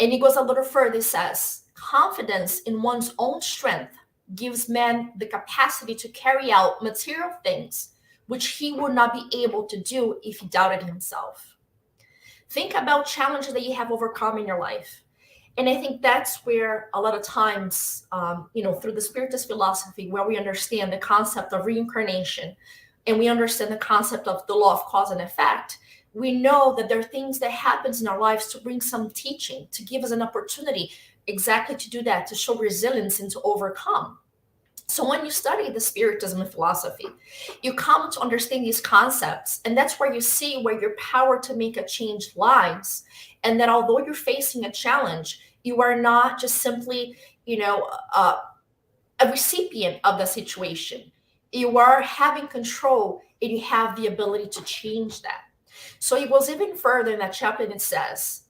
And it goes a little further. It says, confidence in one's own strength gives man the capacity to carry out material things which he would not be able to do if he doubted himself. Think about challenges that you have overcome in your life. And I think that's where a lot of times, through the Spiritist philosophy, where we understand the concept of reincarnation and we understand the concept of the law of cause and effect, we know that there are things that happens in our lives to bring some teaching, to give us an opportunity exactly to do that, to show resilience and to overcome. So when you study the Spiritism and philosophy, you come to understand these concepts, and that's where you see where your power to make a change lies. And that although you're facing a challenge, you are not just simply, a recipient of the situation. You are having control, and you have the ability to change that. So it goes even further in that chapter, and it says,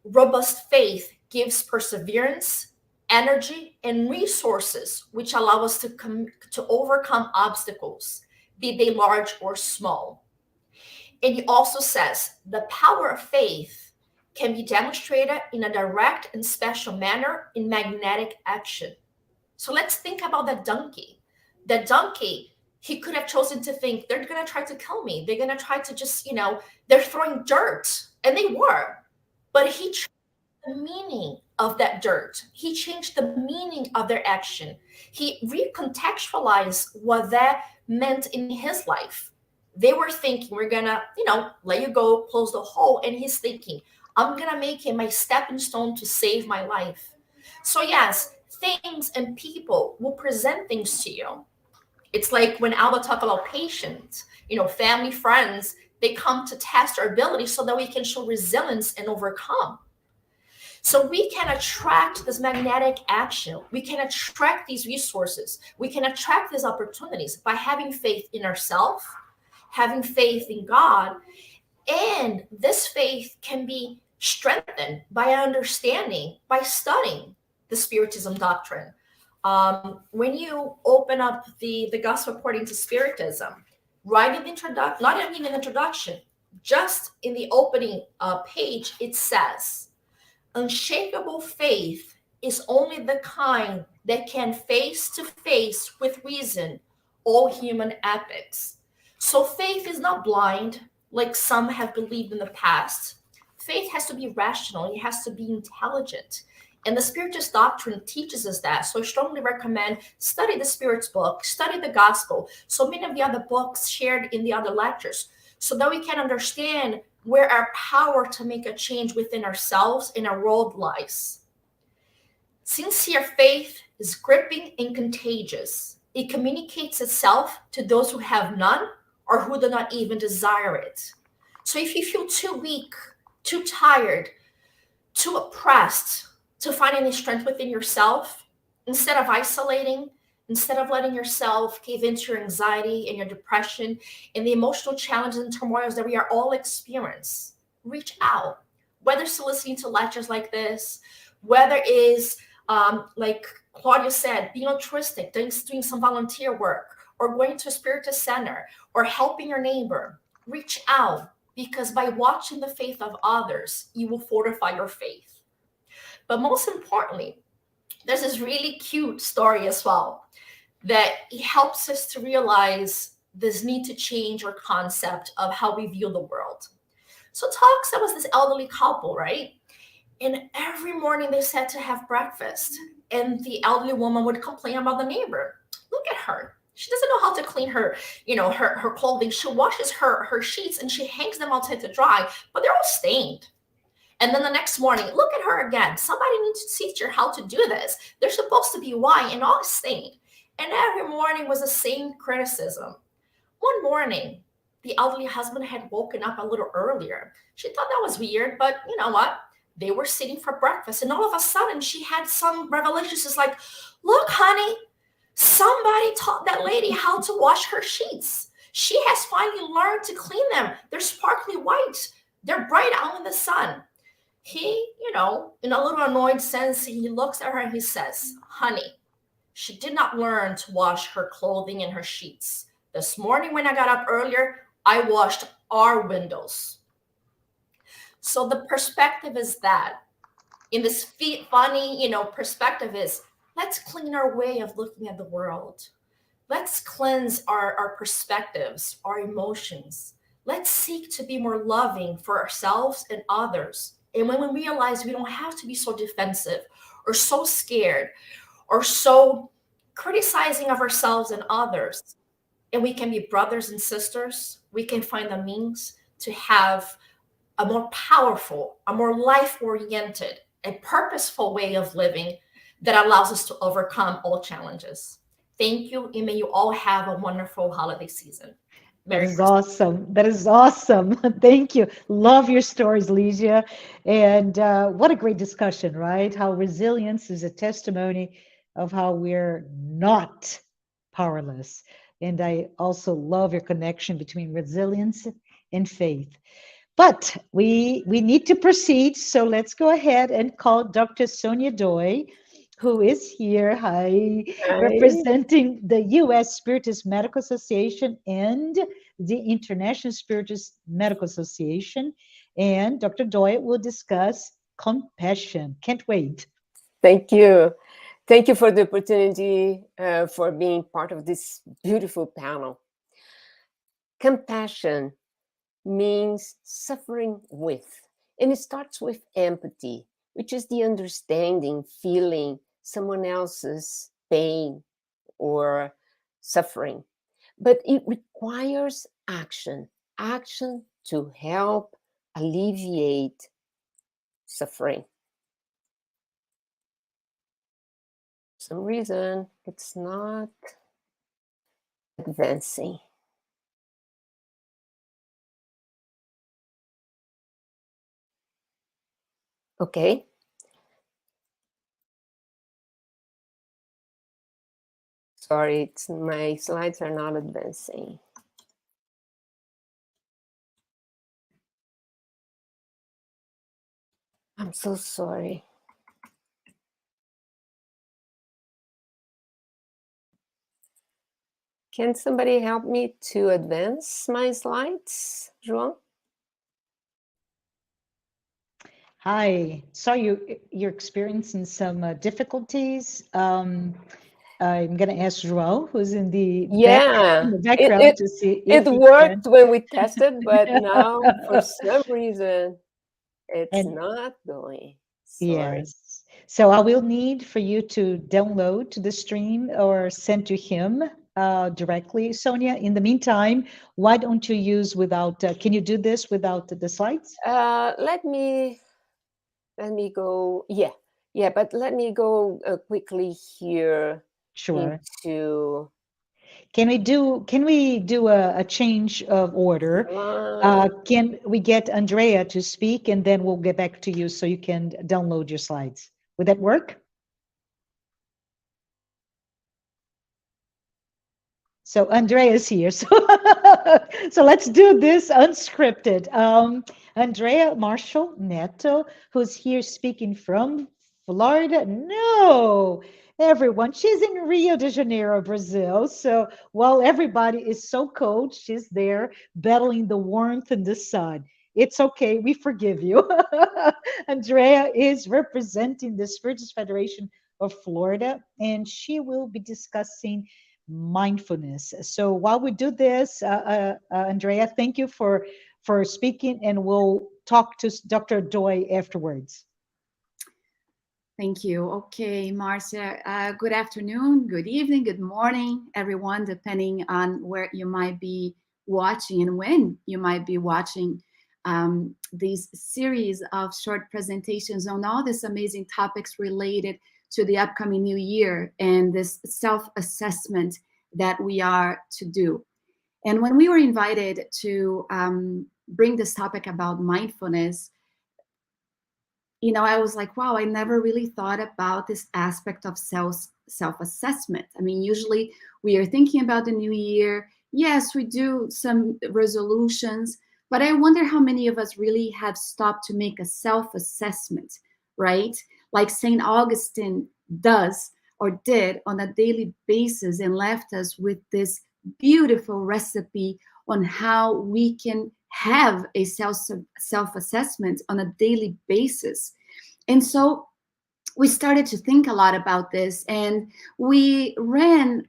robust faith gives perseverance, energy, and resources which allow us to overcome obstacles, be they large or small. And he also says the power of faith can be demonstrated in a direct and special manner in magnetic action. So let's think about that donkey. That donkey, he could have chosen to think, they're going to try to kill me. They're going to try to just, they're throwing dirt. And they were. But he changed the meaning of that dirt. He changed the meaning of their action. He recontextualized what that meant in his life. They were thinking, we're going to, let you go, close the hole. And he's thinking, I'm going to make it my stepping stone to save my life. So yes, things and people will present things to you. It's like when Alba talked about patience, family, friends, they come to test our ability so that we can show resilience and overcome. So we can attract this magnetic action. We can attract these resources. We can attract these opportunities by having faith in ourselves, having faith in God. And this faith can be strengthened by understanding, by studying the Spiritism doctrine. When you open up the Gospel according to Spiritism, right in the introduction, not even in the introduction, just in the opening page, it says, unshakable faith is only the kind that can face to face with reason all human epics. So faith is not blind, like some have believed in the past. Faith has to be rational. It has to be intelligent. And the Spiritist doctrine teaches us that. So I strongly recommend study the Spirit's book, study the Gospel, so many of the other books shared in the other lectures, so that we can understand where our power to make a change within ourselves and our world lies. Sincere faith is gripping and contagious. It communicates itself to those who have none or who do not even desire it. So if you feel too weak, too tired, too oppressed to find any strength within yourself, instead of isolating, instead of letting yourself cave into your anxiety and your depression and the emotional challenges and turmoils that we are all experience, reach out. Whether it's listening to lectures like this, whether it is, like Claudia said, being altruistic, doing some volunteer work, or going to a Spiritist center, or helping your neighbor, reach out, because by watching the faith of others, you will fortify your faith. But most importantly, there's this really cute story as well that it helps us to realize this need to change our concept of how we view the world. So talks, there was this elderly couple, right? And every morning they said to have breakfast, and the elderly woman would complain about the neighbor. Look at her. She doesn't know how to clean her, her clothing. She washes her sheets and she hangs them outside to dry, but they're all stained. And then the next morning, look at her again. Somebody needs to teach her how to do this. They're supposed to be white and all stained. And every morning was the same criticism. One morning, the elderly husband had woken up a little earlier. She thought that was weird, but you know what? They were sitting for breakfast, and all of a sudden she had some revelations. It's like, look, honey, somebody taught that lady how to wash her sheets. She has finally learned to clean them. They're sparkly white. They're bright out in the sun. He, in a little annoyed sense, he looks at her and he says, honey, she did not learn to wash her clothing and her sheets. This morning when I got up earlier, I washed our windows. So the perspective is that in this funny, perspective is, let's clean our way of looking at the world. Let's cleanse our perspectives, our emotions. Let's seek to be more loving for ourselves and others. And when we realize we don't have to be so defensive or so scared or so criticizing of ourselves and others, and we can be brothers and sisters, we can find the means to have a more powerful, a more life-oriented, a purposeful way of living that allows us to overcome all challenges. Thank you, and may you all have a wonderful holiday season. That is awesome. That is awesome. Thank you. Love your stories, Lesia. And what a great discussion, right? How resilience is a testimony of how we're not powerless. And I also love your connection between resilience and faith. But we need to proceed. So let's go ahead and call Dr. Sonia Doi, who is here, hi, representing the U.S. Spiritist Medical Association and the International Spiritist Medical Association. And Dr. Doi will discuss compassion. Can't wait. Thank you. Thank you for the opportunity for being part of this beautiful panel. Compassion means suffering with, and it starts with empathy, which is the understanding, feeling someone else's pain or suffering. But it requires action to help alleviate suffering. For some reason, it's not advancing. Okay. Sorry, my slides are not advancing. I'm so sorry. Can somebody help me to advance my slides, João? Hi. So you're experiencing some difficulties. I'm going to ask João, who's in the background, to see if it worked when we tested, but now for some reason it's not going. Sorry. Yes. So I will need for you to download to the stream or send to him directly, Sonia. In the meantime, why don't you use without? Can you do this without the slides? Let me go. Yeah. But let me go quickly here. Sure. Into. Can we do a change of order? Can we get Andrea to speak, and then we'll get back to you so you can download your slides? Would that work? So Andrea is here. So let's do this unscripted. Andrea Marshall Neto, who's here speaking from Florida. No, everyone, she's in Rio de Janeiro, Brazil. So while everybody is so cold, she's there battling the warmth and the sun. It's okay, we forgive you. Andrea is representing the Spiritist Federation of Florida, and she will be discussing mindfulness. So while we do this, Andrea, thank you for speaking, and we'll talk to Dr. Doi afterwards. Thank you. Okay, Marcia, good afternoon, good evening, good morning, everyone, depending on where you might be watching and when you might be watching these series of short presentations on all these amazing topics related to the upcoming new year and this self-assessment that we are to do. And when we were invited to bring this topic about mindfulness, I was like, wow, I never really thought about this aspect of self-assessment. I mean, usually we are thinking about the new year. Yes, we do some resolutions, but I wonder how many of us really have stopped to make a self-assessment, right? Like St. Augustine does or did on a daily basis, and left us with this beautiful recipe on how we can have a self-assessment on a daily basis. And so we started to think a lot about this, and we ran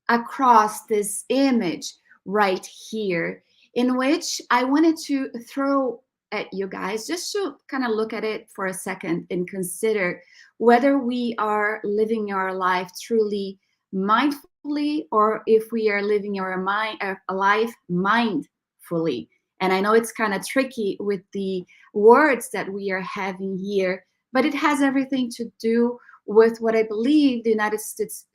across this image right here, in which I wanted to throw at you guys just to kind of look at it for a second and consider whether we are living our life truly mindfully, or if we are living our life mindfully. And I know it's kind of tricky with the words that we are having here, but it has everything to do with what I believe the United States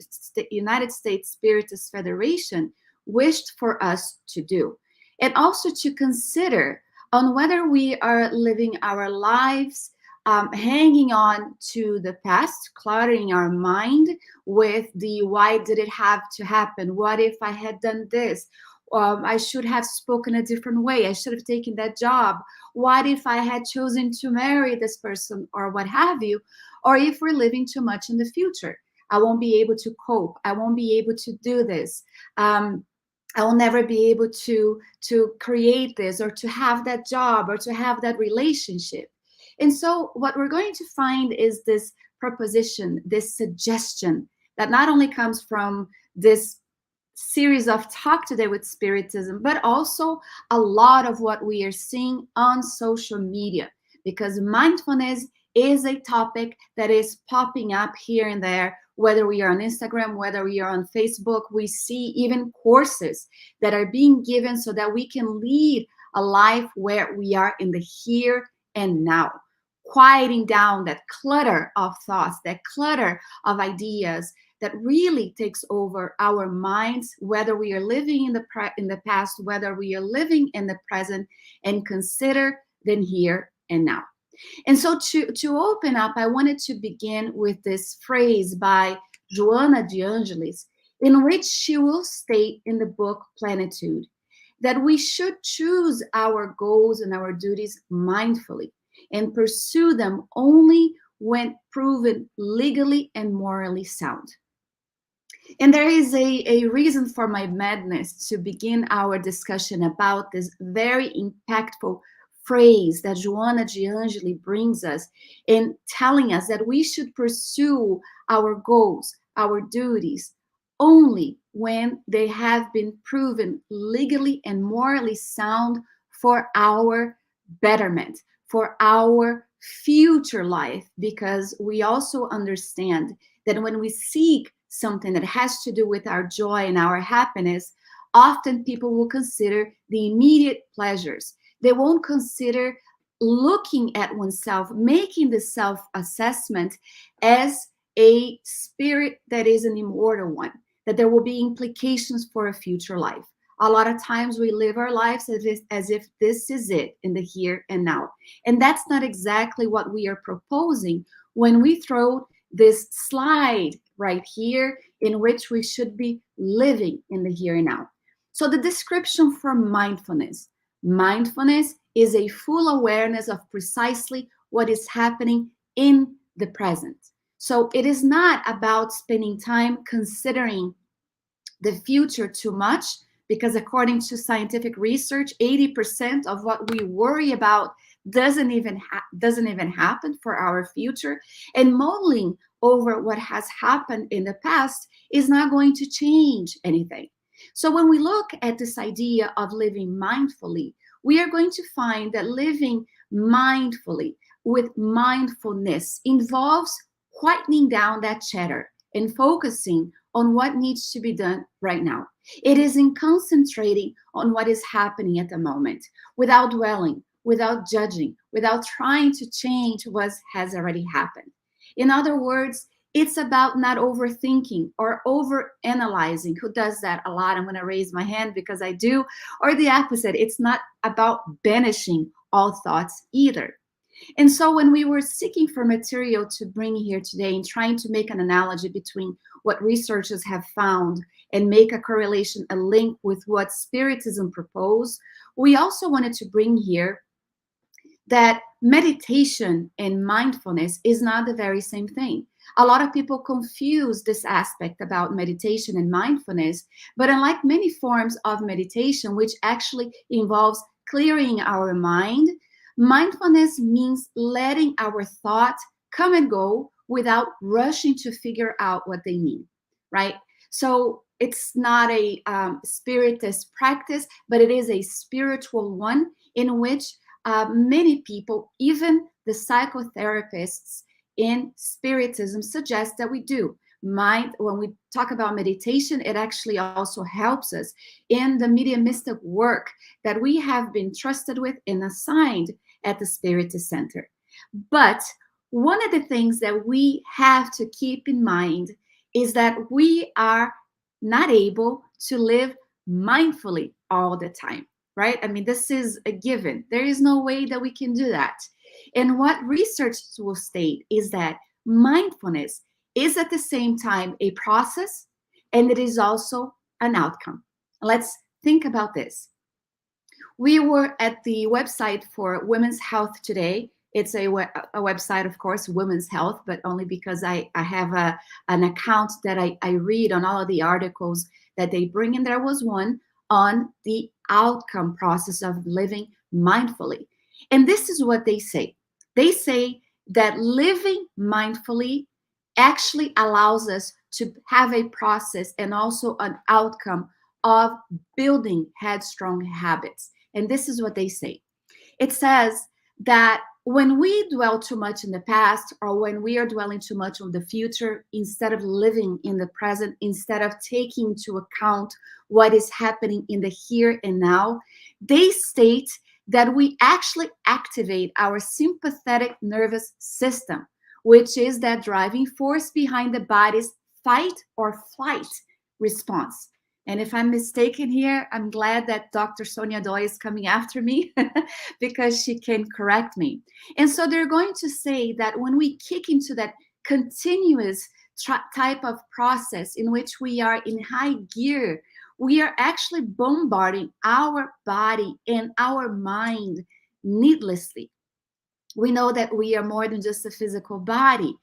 Spiritist Federation wished for us to do. And also to consider on whether we are living our lives hanging on to the past, cluttering our mind with the why did it have to happen? What if I had done this? I should have spoken a different way. I should have taken that job. What if I had chosen to marry this person, or what have you? Or if we're living too much in the future. I won't be able to cope. I won't be able to do this. I will never be able to create this, or to have that job, or to have that relationship. And so what we're going to find is this proposition, this suggestion that not only comes from this series of talk today with Spiritism, but also a lot of what we are seeing on social media, because mindfulness is a topic that is popping up here and there, whether we are on Instagram, whether we are on Facebook. We see even courses that are being given so that we can lead a life where we are in the here and now, quieting down that clutter of thoughts, that clutter of ideas that really takes over our minds, whether we are living in the past, whether we are living in the present, and consider the here and now. And so to open up, I wanted to begin with this phrase by Joanna de Angelis, in which she will state in the book Plenitude that we should choose our goals and our duties mindfully and pursue them only when proven legally and morally sound. And there is a reason for my madness to begin our discussion about this very impactful phrase that Joanna de Angelis brings us in telling us that we should pursue our goals, our duties, only when they have been proven legally and morally sound for our betterment, for our future life, because we also understand that when we seek something that has to do with our joy and our happiness, often people will consider the immediate pleasures. They won't consider looking at oneself, making the self-assessment as a spirit that is an immortal one, that there will be implications for a future life. A lot of times we live our lives as if this is it in the here and now. And that's not exactly what we are proposing when we throw this slide right here in which we should be living in the here and now. So the description for mindfulness is a full awareness of precisely what is happening in the present. So it is not about spending time considering the future too much, because according to scientific research, 80% of what we worry about doesn't even happen for our future. And mulling over what has happened in the past is not going to change anything. So when we look at this idea of living mindfully, we are going to find that living mindfully with mindfulness involves quietening down that chatter and focusing on what needs to be done right now. It is in concentrating on what is happening at the moment, without dwelling, without judging, without trying to change what has already happened. In other words, it's about not overthinking or overanalyzing. Who does that a lot? I'm going to raise my hand because I do. Or the opposite, it's not about banishing all thoughts either. And so when we were seeking for material to bring here today and trying to make an analogy between what researchers have found and make a correlation, a link with what Spiritism proposed, we also wanted to bring here that meditation and mindfulness is not the very same thing. A lot of people confuse this aspect about meditation and mindfulness, but unlike many forms of meditation, which actually involves clearing our mind, mindfulness means letting our thought come and go without rushing to figure out what they mean, right? So it's not a spiritist practice, but it is a spiritual one in which many people, even the psychotherapists in Spiritism, suggest that we do. When we talk about meditation, it actually also helps us in the mediumistic work that we have been trusted with and assigned at the Spiritist Center. But one of the things that we have to keep in mind is that we are not able to live mindfully all the time, right? I mean, this is a given. There is no way that we can do that. And what research will state is that mindfulness is at the same time a process, and it is also an outcome. Let's think about this. We were at the website for Women's Health today. It's a website, of course, Women's Health, but only because I have an account that I read on all of the articles that they bring. And there was one on the outcome process of living mindfully. And this is what they say. They say that living mindfully actually allows us to have a process and also an outcome of building headstrong habits. And this is what they say. It says that when we dwell too much in the past, or when we are dwelling too much on the future, instead of living in the present, instead of taking into account what is happening in the here and now, they state that we actually activate our sympathetic nervous system, which is that driving force behind the body's fight or flight response. And if I'm mistaken here, I'm glad that Dr. Sonia is coming after me because she can correct me. And so they're going to say that when we kick into that continuous type of process in which we are in high gear, we are actually bombarding our body and our mind needlessly. We know that we are more than just a physical body.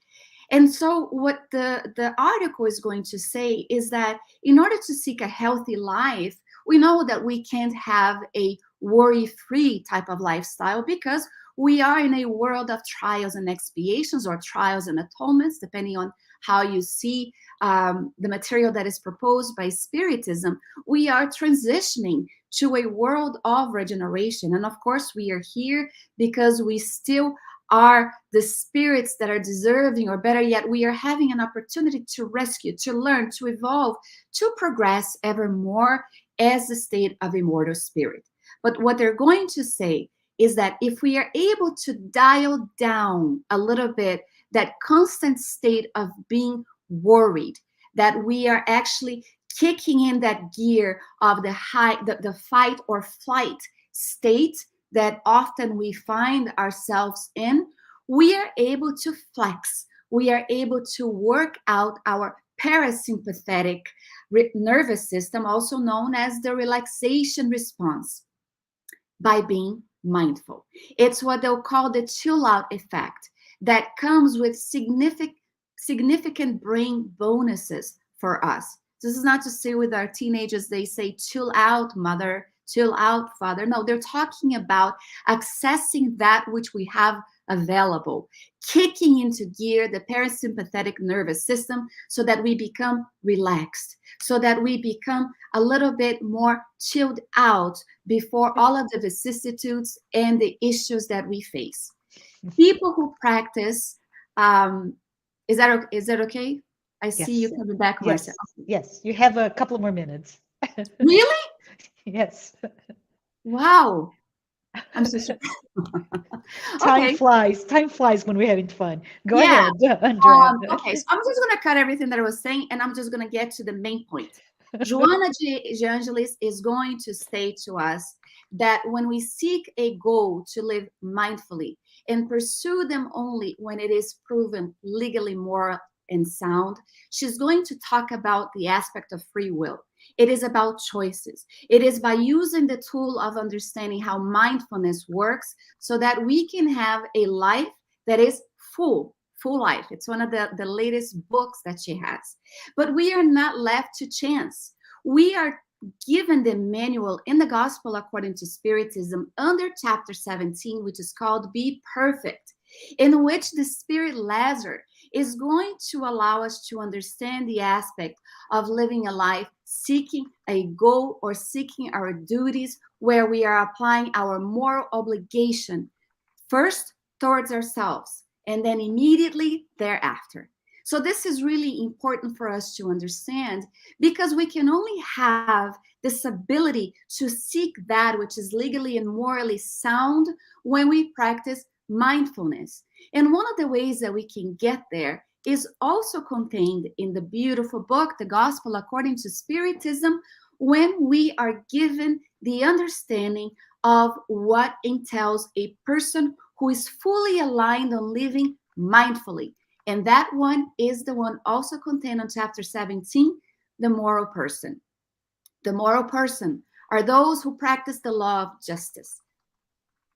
And so what the article is going to say is that in order to seek a healthy life, we know that we can't have a worry-free type of lifestyle because we are in a world of trials and expiations, or trials and atonements, depending on how you see the material that is proposed by Spiritism. We are transitioning to a world of regeneration. And of course, we are here because we still are the spirits that are deserving, or better yet, we are having an opportunity to rescue, to learn, to evolve, to progress ever more as the state of immortal spirit. But what they're going to say is that if we are able to dial down a little bit that constant state of being worried, that we are actually kicking in that gear of the fight or flight state that often we find ourselves in, we are able to flex. We are able to work out our parasympathetic nervous system, also known as the relaxation response, by being mindful. It's what they'll call the chill out effect that comes with significant brain bonuses for us. This is not to say with our teenagers, they say, chill out, mother, chill out, father. No, they're talking about accessing that which we have available, kicking into gear the parasympathetic nervous system so that we become relaxed, so that we become a little bit more chilled out before all of the vicissitudes and the issues that we face. People who practice, is that okay? I see you coming back, Marcia. Yes, you have a couple more minutes. Really? Yes. Wow. I'm so sorry. Time flies when we're having fun. Go ahead, Andrea. Okay, so I'm just going to cut everything that I was saying, and I'm just going to get to the main point. Joanna De Angelis is going to state to us that when we seek a goal to live mindfully, and pursue them only when it is proven legally moral and sound, she's going to talk about the aspect of free will. It is about choices. It is by using the tool of understanding how mindfulness works so that we can have a life that is full life. It's one of the latest books that she has. But we are not left to chance. We are given the manual in the Gospel according to Spiritism under chapter 17, which is called Be Perfect, in which the Spirit Lazar is going to allow us to understand the aspect of living a life seeking a goal or seeking our duties, where we are applying our moral obligation first towards ourselves and then immediately thereafter. So this is really important for us to understand, because we can only have this ability to seek that which is legally and morally sound when we practice mindfulness. And one of the ways that we can get there is also contained in the beautiful book, The Gospel According to Spiritism, when we are given the understanding of what entails a person who is fully aligned on living mindfully. And that one is the one also contained on chapter 17, the moral person. The moral person are those who practice the law of justice,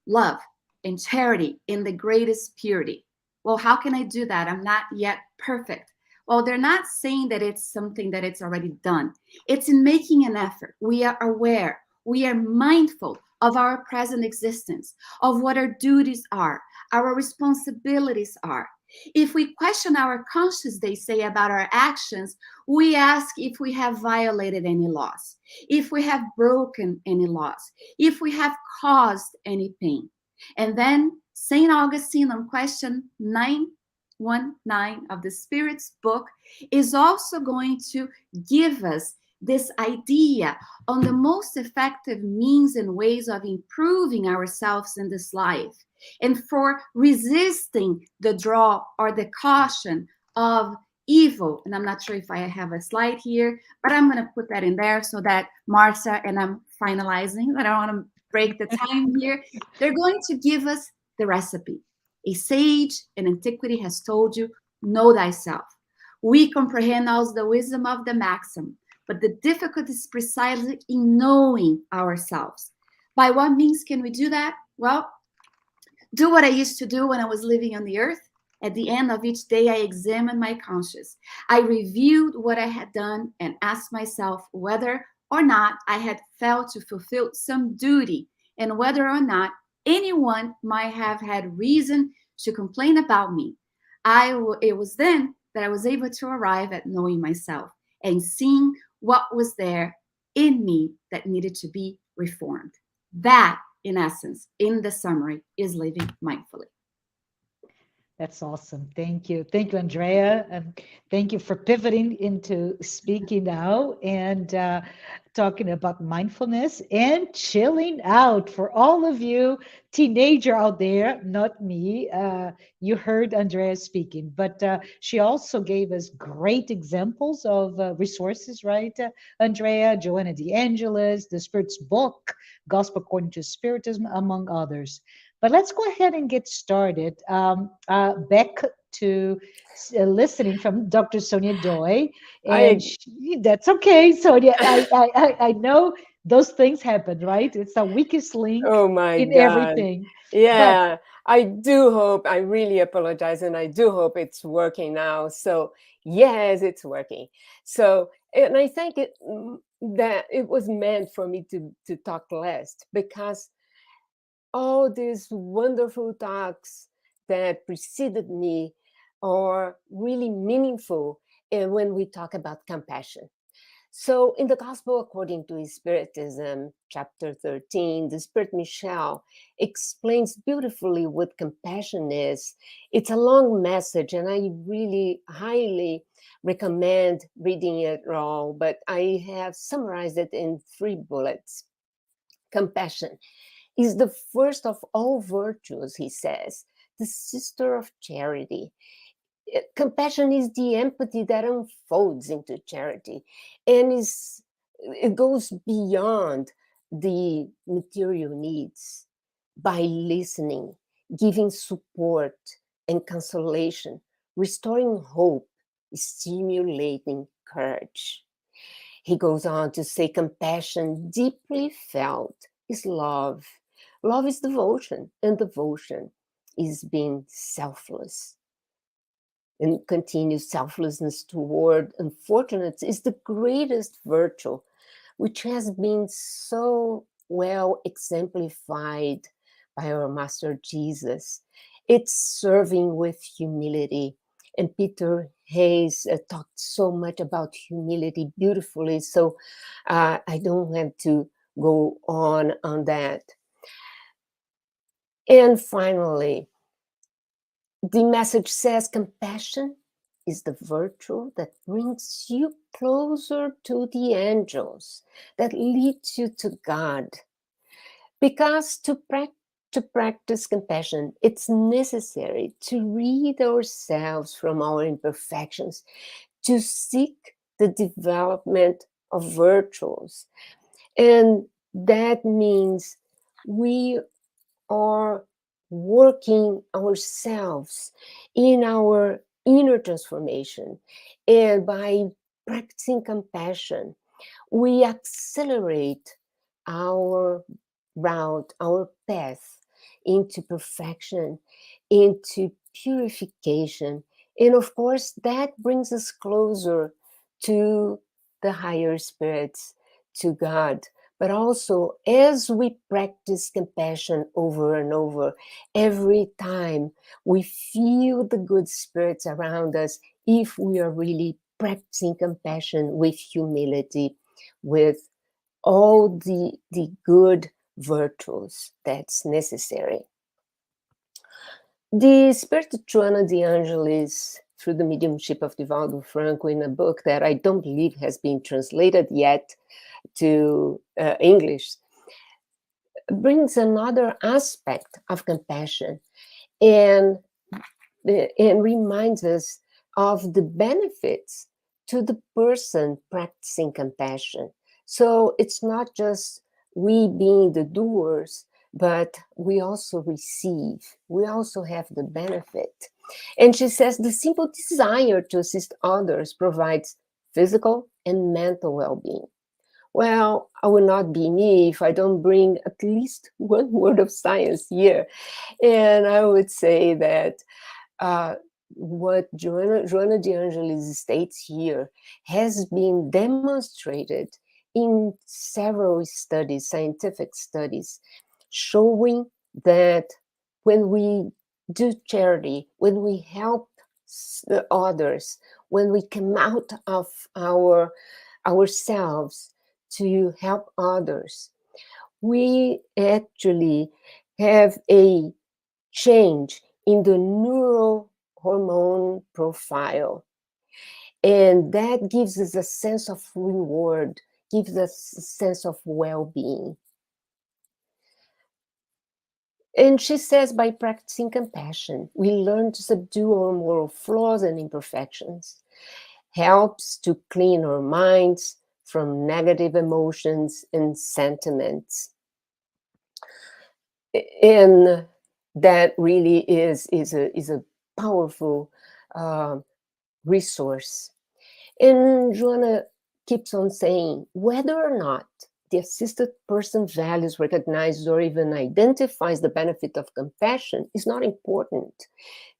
love, and charity in the greatest purity. Well, how can I do that? I'm not yet perfect. Well, they're not saying that it's something that it's already done. It's in making an effort. We are aware. We are mindful of our present existence, of what our duties are, our responsibilities are. If we question our conscience, they say, about our actions, we ask if we have violated any laws, if we have broken any laws, if we have caused any pain. And then St. Augustine, on question 919 of the Spirit's book, is also going to give us this idea on the most effective means and ways of improving ourselves in this life, and for resisting the draw or the caution of evil. And I'm not sure if I have a slide here, but I'm going to put that in there so that Marcia, and I'm finalizing, I don't want to break the time here, they're going to give us the recipe. A sage in antiquity has told you, know thyself. We comprehend also the wisdom of the maxim, but the difficulty is precisely in knowing ourselves. By what means can we do that? Well, do what I used to do when I was living on the earth. At the end of each day, I examined my conscience. I reviewed what I had done and asked myself whether or not I had failed to fulfill some duty, and whether or not anyone might have had reason to complain about me. It was then that I was able to arrive at knowing myself and seeing what was there in me that needed to be reformed. That, in essence, in the summary, is living mindfully. That's awesome. Thank you. Thank you, Andrea. And thank you for pivoting into speaking now and talking about mindfulness and chilling out. For all of you teenager out there, not me, you heard Andrea speaking, but she also gave us great examples of resources, right? Andrea, Joanna DeAngelis, the Spirit's book, Gospel According to Spiritism, among others. But let's go ahead and get started. Back to listening from Dr. Sonia Doi. And that's okay, Sonia. I know those things happen, right? It's the weakest link in God. everything. Yeah, I do hope, I really apologize, and I do hope it's working now. So yes, it's working. So, and I think that it was meant for me to talk last, because all these wonderful talks that preceded me are really meaningful when we talk about compassion. So in the Gospel According to Spiritism, chapter 13, the Spirit Michel explains beautifully what compassion is. It's a long message, and I really highly recommend reading it all, but I have summarized it in 3 bullets. Compassion is the first of all virtues, he says, the sister of charity. Compassion is the empathy that unfolds into charity, and it goes beyond the material needs. By listening, giving support and consolation, restoring hope, stimulating courage. He goes on to say, compassion deeply felt is love. Love is devotion, and devotion is being selfless. And continues, selflessness toward unfortunates is the greatest virtue, which has been so well exemplified by our Master Jesus. It's serving with humility. And Peter Hayes talked so much about humility beautifully, so I don't have to go on that. And finally, the message says compassion is the virtue that brings you closer to the angels, that leads you to God. Because to practice compassion, it's necessary to rid ourselves from our imperfections, to seek the development of virtues. And that means we are working ourselves in our inner transformation. And by practicing compassion, we accelerate our route, our path into perfection, into purification. And of course, that brings us closer to the higher spirits, to God. But also, as we practice compassion over and over, every time we feel the good spirits around us, if we are really practicing compassion with humility, with all the good virtues that's necessary. The Spiritist Joana de Angelis, through the mediumship of Divaldo Franco, in a book that I don't believe has been translated yet to English, brings another aspect of compassion and reminds us of the benefits to the person practicing compassion. So it's not just we being the doers, but we also receive. We also have the benefit. And she says the simple desire to assist others provides physical and mental well-being. Well, I will not be me if I don't bring at least one word of science here. And I would say that what Joana de Angelis states here has been demonstrated in several studies, scientific studies, showing that when we do charity, when we help the others, when we come out of ourselves to help others, we actually have a change in the neurohormone profile. And that gives us a sense of reward, gives us a sense of well-being. And she says, by practicing compassion, we learn to subdue our moral flaws and imperfections, helps to clean our minds from negative emotions and sentiments. And that really is a powerful resource. And Joana keeps on saying, whether or not the assisted person values, recognizes, or even identifies the benefit of compassion is not important.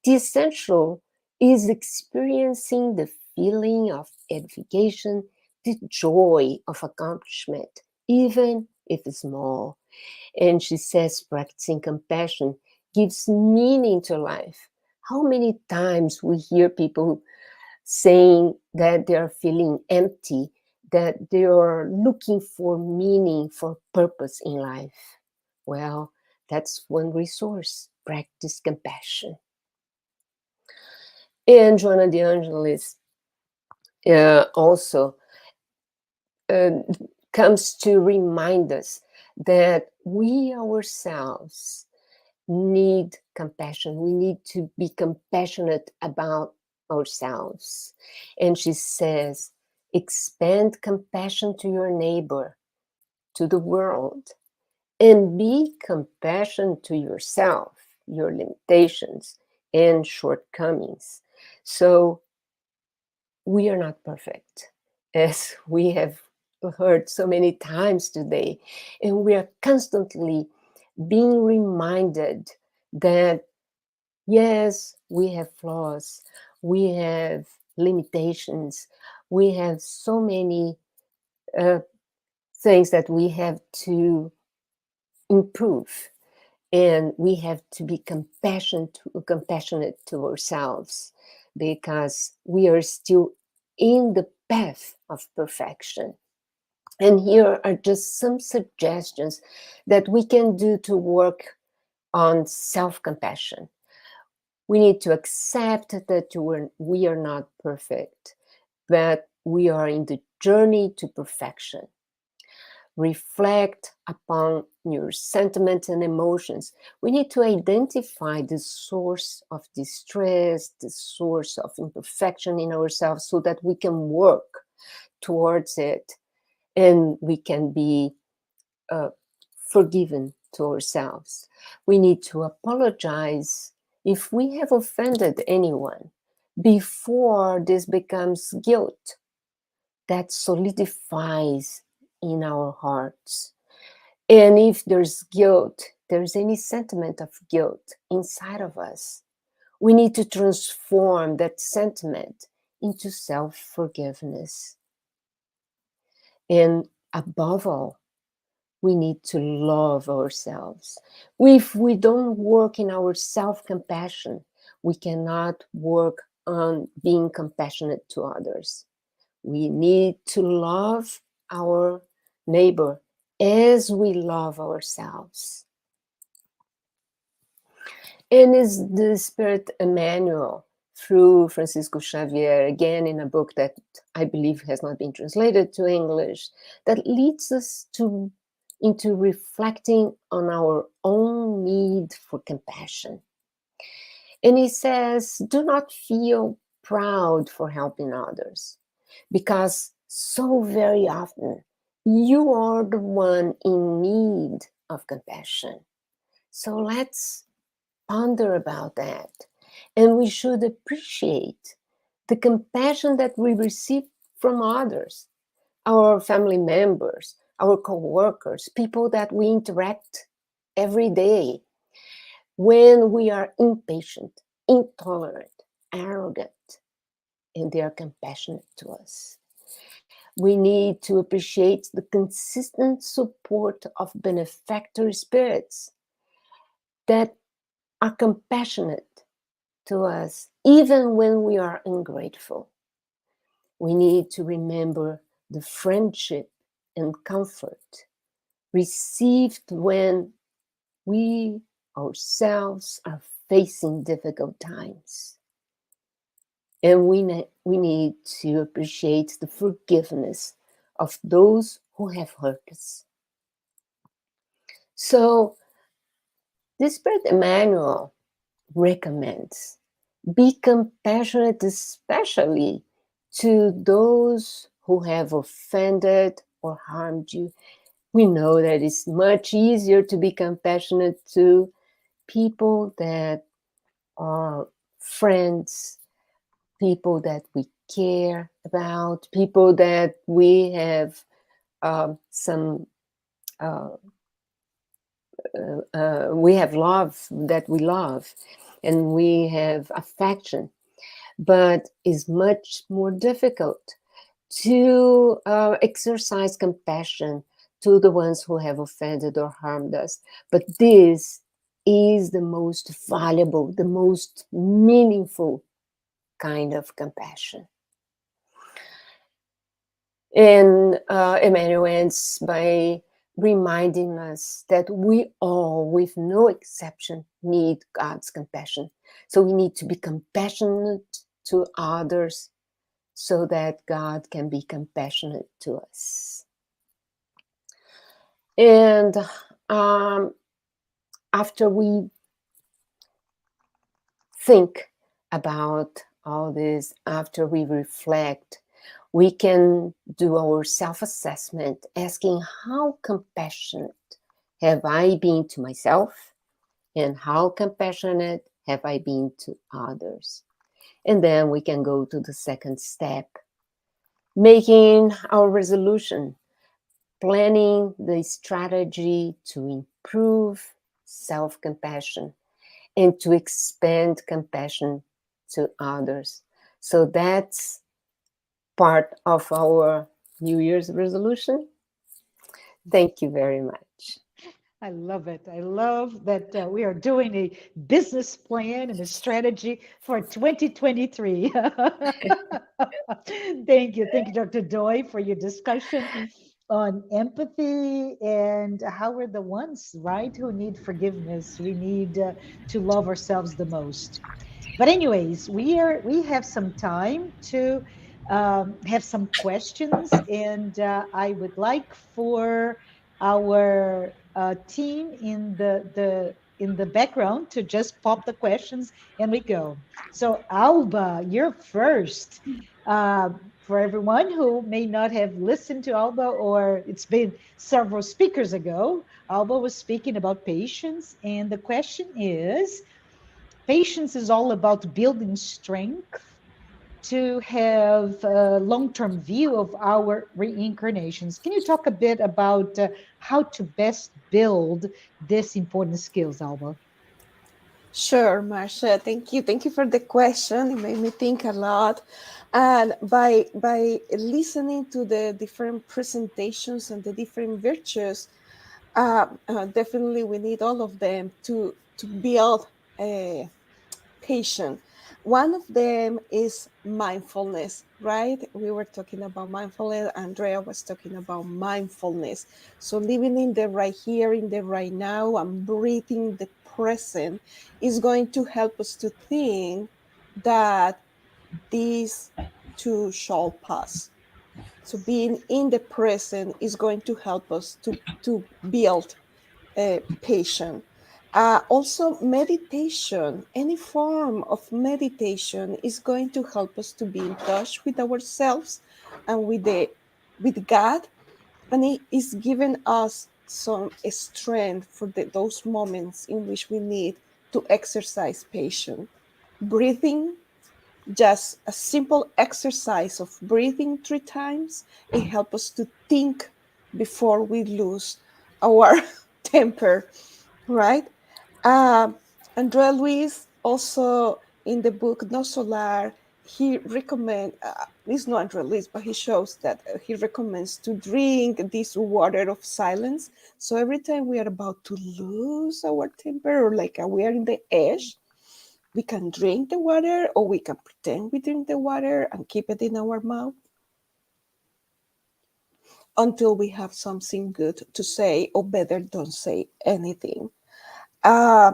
The essential is experiencing the feeling of edification, the joy of accomplishment, even if it's small. And she says practicing compassion gives meaning to life. How many times we hear people saying that they are feeling empty, that they are looking for meaning, for purpose in life? Well, that's one resource, practice compassion. And Joana de Angelis also comes to remind us that we ourselves need compassion. We need to be compassionate about ourselves. And she says, expand compassion to your neighbor, to the world, and be compassionate to yourself. your limitations and shortcomings. So we are not perfect, as we have heard so many times today. And we are constantly being reminded that, yes, we have flaws, we have limitations, we have so many things that we have to improve. And we have to be compassionate to ourselves, because we are still in the path of perfection. And here are just some suggestions that we can do to work on self-compassion. We need to accept that we are not perfect, but we are in the journey to perfection. Reflect upon your sentiments and emotions. We need to identify the source of distress, the source of imperfection in ourselves, so that we can work towards it, and we can be forgiven to ourselves. We need to apologize if we have offended anyone, before this becomes guilt that solidifies in our hearts. And if there's guilt, there's any sentiment of guilt inside of us, we need to transform that sentiment into self-forgiveness. And above all, we need to love ourselves. If we don't work in our self-compassion, we cannot work on being compassionate to others. We need to love our neighbor as we love ourselves. And is the Spirit Emmanuel, through Francisco Xavier, again in a book that I believe has not been translated to English, that leads us into reflecting on our own need for compassion. And he says, do not feel proud for helping others, because so very often you are the one in need of compassion. So let's ponder about that. And we should appreciate the compassion that we receive from others, our family members, our co-workers, people that we interact every day. When we are impatient, intolerant, arrogant, and they are compassionate to us. We need to appreciate the consistent support of benefactor spirits that are compassionate to us, even when we are ungrateful. We need to remember the friendship and comfort received when we ourselves are facing difficult times. And we need to appreciate the forgiveness of those who have hurt us. So, the Spirit Emmanuel recommends be compassionate, especially to those who have offended or harmed you. We know that it's much easier to be compassionate to people that are friends, people that we care about, people that we have we have love, that we love, and we have affection. But it's much more difficult to exercise compassion to the ones who have offended or harmed us. But this is the most valuable, the most meaningful kind of compassion. And Emmanuel ends by reminding us that we all, with no exception, need God's compassion. So we need to be compassionate to others so that God can be compassionate to us. And after we think about all this, after we reflect, we can do our self-assessment, asking how compassionate have I been to myself And how compassionate have I been to others? And then we can go to the second step, making our resolution, planning the strategy to improve self-compassion and to expand compassion to others. So that's part of our New Year's resolution. Thank you very much. I love it. I love that we are doing a business plan and a strategy for 2023. Thank you. Thank you, Dr. Doy, for your discussion on empathy and how we're the ones, right, who need forgiveness. We need to love ourselves the most. But anyways, we have some time to have some questions, and I would like for our team in the background to just pop the questions and we go. So Alba, you're first. For everyone who may not have listened to Alba, or it's been several speakers ago, Alba was speaking about patience, and the question is, patience is all about building strength to have a long-term view of our reincarnations. Can you talk a bit about how to best build this important skills, Alba? Sure, Marcia. Thank you. Thank you for the question. It made me think a lot. And by listening to the different presentations and the different virtues, definitely we need all of them to build a patient. One of them is mindfulness, right? We were talking about mindfulness. Andrea was talking about mindfulness. So living in the right here, in the right now, and breathing the present is going to help us to think that these too shall pass. So being in the present is going to help us to build patient. Also, meditation, any form of meditation is going to help us to be in touch with ourselves and with God, and it is giving us some strength for those moments in which we need to exercise patience. Breathing, just a simple exercise of breathing 3 times, it helps us to think before we lose our temper, right? Uh, Andrea Luis also in the book No Solar, he recommends, it's not Andrea Luis, but he shows that he recommends to drink this water of silence. So every time we are about to lose our temper, or like we are in the edge, we can drink the water, or we can pretend we drink the water and keep it in our mouth until we have something good to say, or better, don't say anything. Uh,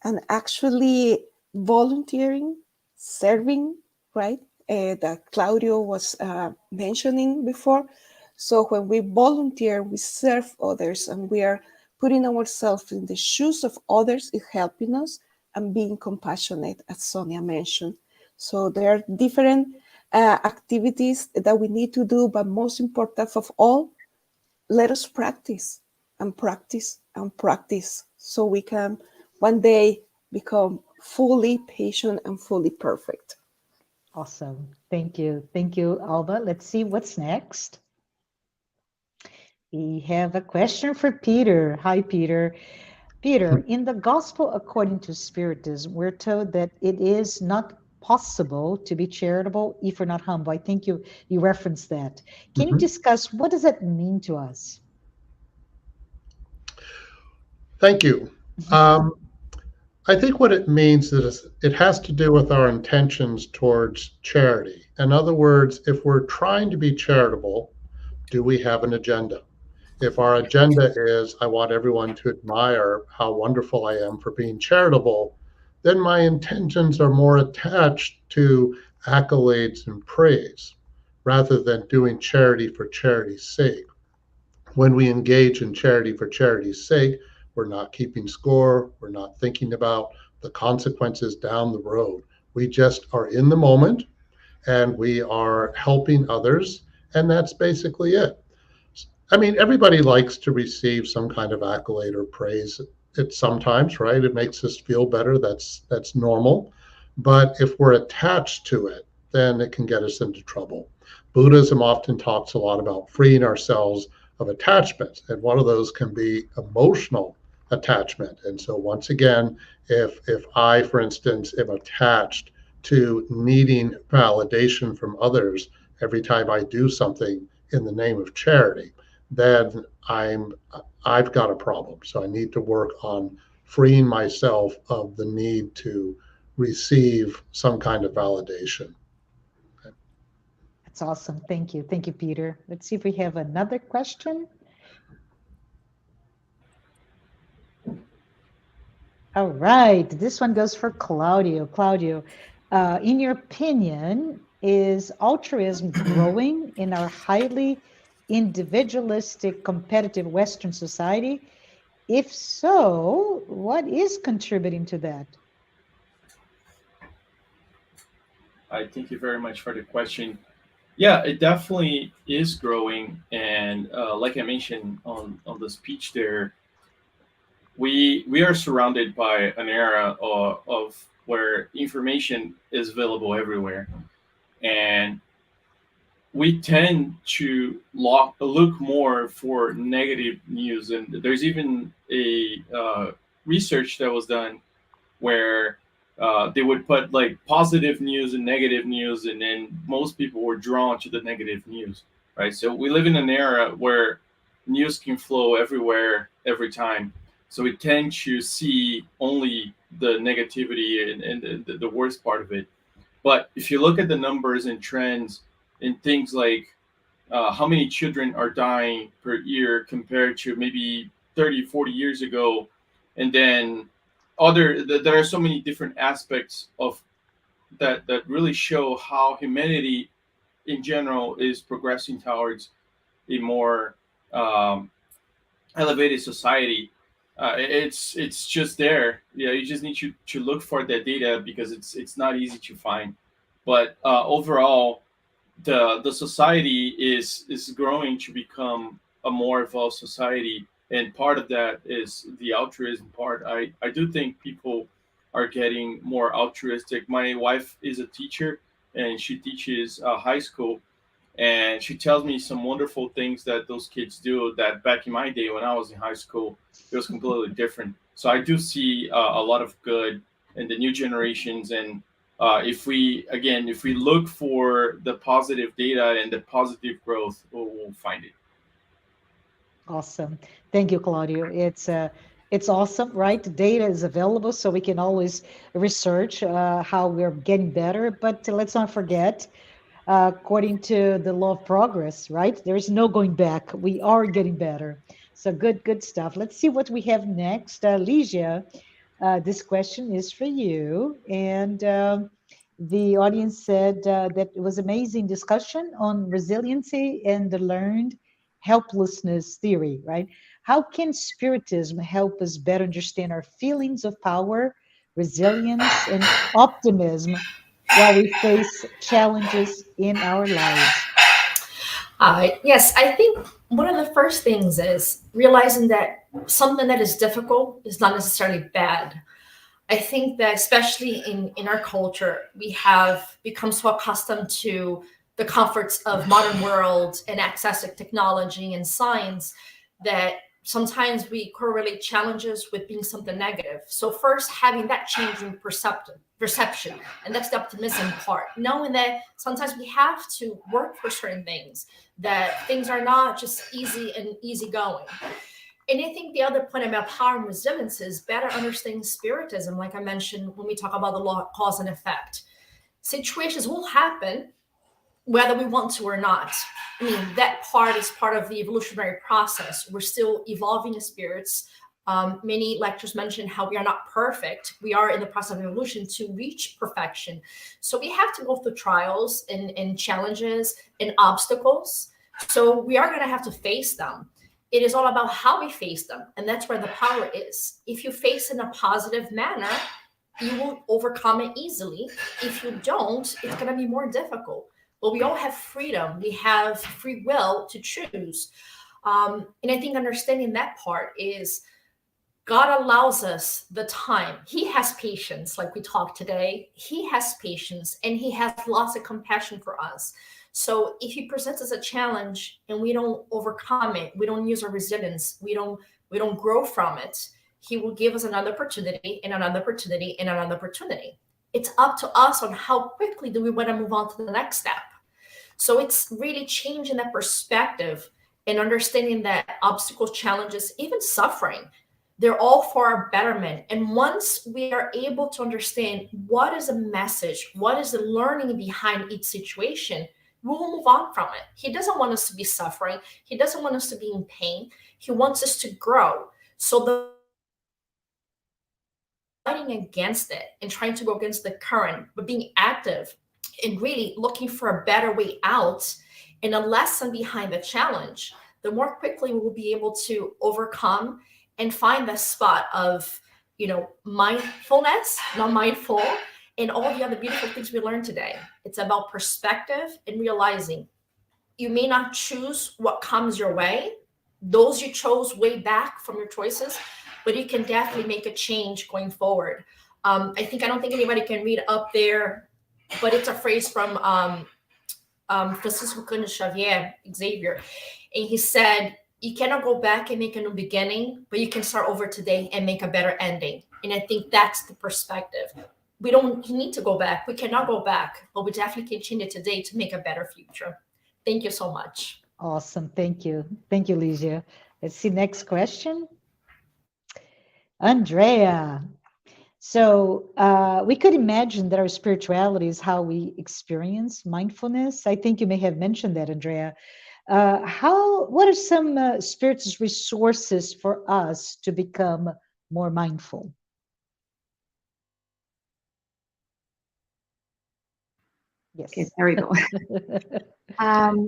and actually volunteering, serving, right? That Claudio was mentioning before. So when we volunteer, we serve others, and we are putting ourselves in the shoes of others, is helping us, and being compassionate, as Sonia mentioned. So there are different activities that we need to do, but most important of all, let us practice and practice and practice so we can one day become fully patient and fully perfect. Awesome. Thank you. Thank you, Alba. Let's see what's next. We have a question for Peter. Hi, Peter. Peter, in the Gospel according to Spiritism, we're told that it is not possible to be charitable if we're not humble. I think you referenced that. Can you discuss what does that mean to us? Thank you. I think what it means is it has to do with our intentions towards charity. In other words, if we're trying to be charitable, do we have an agenda? If our agenda is, I want everyone to admire how wonderful I am for being charitable, then my intentions are more attached to accolades and praise rather than doing charity for charity's sake. When we engage in charity for charity's sake, we're not keeping score, we're not thinking about the consequences down the road. We just are in the moment and we are helping others, and that's basically it. I mean, everybody likes to receive some kind of accolade or praise it sometimes, right? It makes us feel better. That's normal. But if we're attached to it, then it can get us into trouble. Buddhism often talks a lot about freeing ourselves of attachments, and one of those can be emotional attachment. And so once again, if I, for instance, am attached to needing validation from others every time I do something in the name of charity, then I've got a problem. So I need to work on freeing myself of the need to receive some kind of validation. That's awesome. Thank you. Thank you, Peter. Let's see if we have another question. All right. This one goes for Claudio. Claudio, in your opinion, is altruism growing in our highly individualistic, competitive Western society? If so, what is contributing to that? I thank you very much for the question. Yeah, it definitely is growing, and like I mentioned on the speech there, we are surrounded by an era of where information is available everywhere, and we tend to look more for negative news. And there's even a research that was done where they would put like positive news and negative news, and then most people were drawn to the negative news, right? So we live in an era where news can flow everywhere, every time. So we tend to see only the negativity and the worst part of it. But if you look at the numbers and trends and things like how many children are dying per year compared to maybe 30, 40 years ago, and then there are so many different aspects of that really show how humanity in general is progressing towards a more elevated society. It's just there. Yeah, you just need to look for that data because it's not easy to find. But overall, the society is growing to become a more evolved society, and part of that is the altruism part. I do think people are getting more altruistic. My wife is a teacher, and she teaches high school, and she tells me some wonderful things that those kids do that back in my day when I was in high school it was completely different. So I do see a lot of good in the new generations. And if we look for the positive data and the positive growth, we'll find it. Awesome. Thank you, Claudio. It's awesome, right? Data is available, so we can always research how we're getting better. But let's not forget, according to the law of progress, right? There is no going back. We are getting better. So good stuff. Let's see what we have next. Ligia, this question is for you. And the audience said that it was amazing discussion on resiliency and the learned helplessness theory, right? How can Spiritism help us better understand our feelings of power, resilience, and optimism while we face challenges in our lives? Yes, I think one of the first things is realizing that something that is difficult is not necessarily bad. I think that especially in our culture, we have become so accustomed to the comforts of modern world and accessing technology and science that sometimes we correlate challenges with being something negative. So first having that change in perception, and that's the optimism part, knowing that sometimes we have to work for certain things, that things are not just easy and easygoing. And I think the other point about power and resilience is better understanding Spiritism, like I mentioned when we talk about the law of cause and effect. Situations will happen whether we want to or not. I mean, that part is part of the evolutionary process. We're still evolving as spirits. Many lectures mention how we are not perfect. We are in the process of evolution to reach perfection. So we have to go through trials and challenges and obstacles. So we are going to have to face them. It is all about how we face them. And that's where the power is. If you face in a positive manner, you will overcome it easily. If you don't, it's going to be more difficult. But we all have freedom. We have free will to choose. And I think understanding that part is God allows us the time. He has patience, like we talked today. He has patience, and he has lots of compassion for us. So if he presents us a challenge and we don't overcome it, we don't use our resilience, we don't grow from it, he will give us another opportunity and another opportunity and another opportunity. It's up to us on how quickly do we want to move on to the next step. So it's really changing that perspective and understanding that obstacles, challenges, even suffering, they're all for our betterment. And once we are able to understand what is the message, what is the learning behind each situation, we will move on from it. He doesn't want us to be suffering. He doesn't want us to be in pain. He wants us to grow. So the fighting against it and trying to go against the current, but being active and really looking for a better way out and a lesson behind the challenge, the more quickly we will be able to overcome and find the spot of, mindfulness, not mindful, and all the other beautiful things we learned today. It's about perspective and realizing you may not choose what comes your way, those you chose way back from your choices, but you can definitely make a change going forward. I don't think anybody can read up there, but it's a phrase from Francisco Cândido Xavier, Xavier, and he said, "You cannot go back and make a new beginning, but you can start over today and make a better ending." And I think that's the perspective. We don't need to go back. We cannot go back, but we definitely can change it today to make a better future. Thank you so much. Awesome. Thank you. Thank you, Ligia. Let's see, next question. Andrea. So we could imagine that our spirituality is how we experience mindfulness. I think you may have mentioned that, Andrea. What are some spiritist resources for us to become more mindful? Yes. Okay, there we go.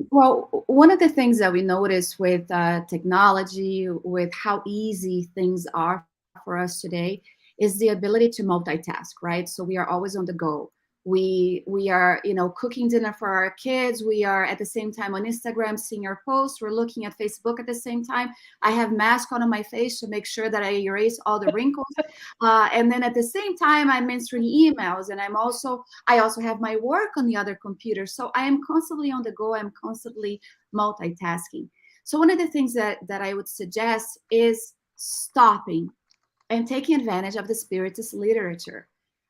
Well, one of the things that we notice with technology, with how easy things are for us today, is the ability to multitask, right? So we are always on the go. We are, cooking dinner for our kids. We are at the same time on Instagram seeing our posts. We're looking at Facebook at the same time. I have mask on my face to make sure that I erase all the wrinkles. And then at the same time, I'm answering emails, and I also have my work on the other computer. So I am constantly on the go. I'm constantly multitasking. So one of the things that I would suggest is stopping and taking advantage of the Spiritist literature.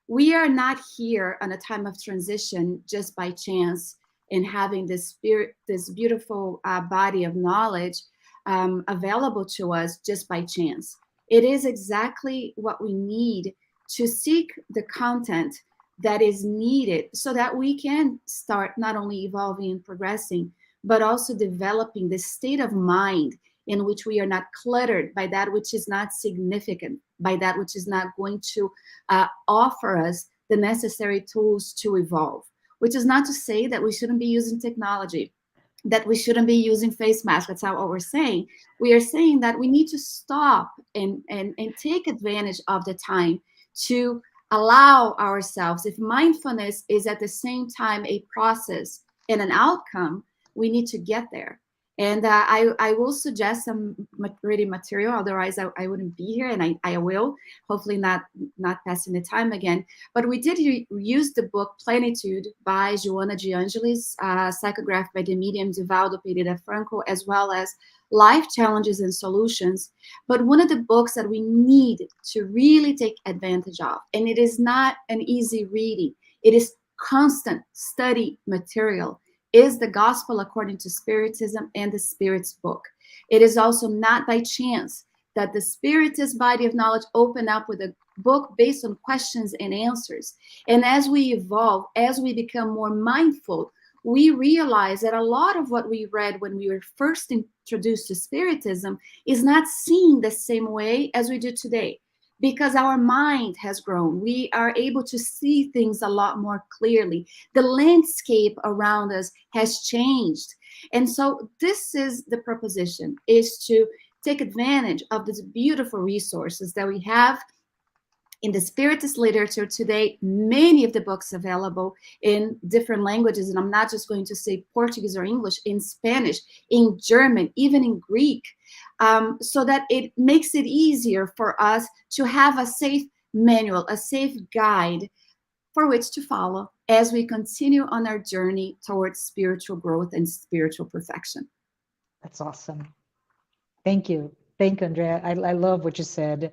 We are not here on a time of transition just by chance in having this beautiful body of knowledge available to us just by chance. It is exactly what we need to seek the content that is needed so that we can start not only evolving and progressing, but also developing the state of mind in which we are not cluttered by that which is not significant, by that which is not going to offer us the necessary tools to evolve, which is not to say that we shouldn't be using technology, that we shouldn't be using face masks. That's not what we're saying. We are saying that we need to stop and take advantage of the time to allow ourselves, if mindfulness is at the same time a process and an outcome, we need to get there. And I will suggest some reading material, otherwise I wouldn't be here, and I will, hopefully not passing the time again. But we did use the book Plenitude by Joana de Angelis, psychographed by the medium Divaldo Pereira Franco, as well as Life Challenges and Solutions. But one of the books that we need to really take advantage of, and it is not an easy reading, it is constant study material, is The Gospel According to Spiritism and the Spirit's Book. It is also not by chance that the Spiritist body of knowledge opened up with a book based on questions and answers. And as we evolve, as we become more mindful, we realize that a lot of what we read when we were first introduced to Spiritism is not seen the same way as we do today. Because our mind has grown. We are able to see things a lot more clearly. The landscape around us has changed. And so this is the proposition, is to take advantage of these beautiful resources that we have In the Spiritist literature today, many of the books available in different languages, and I'm not just going to say Portuguese or English, in Spanish, in German, even in Greek, so that it makes it easier for us to have a safe manual, a safe guide for which to follow as we continue on our journey towards spiritual growth and spiritual perfection. That's awesome. Thank you. Thank you, Andrea. I love what you said.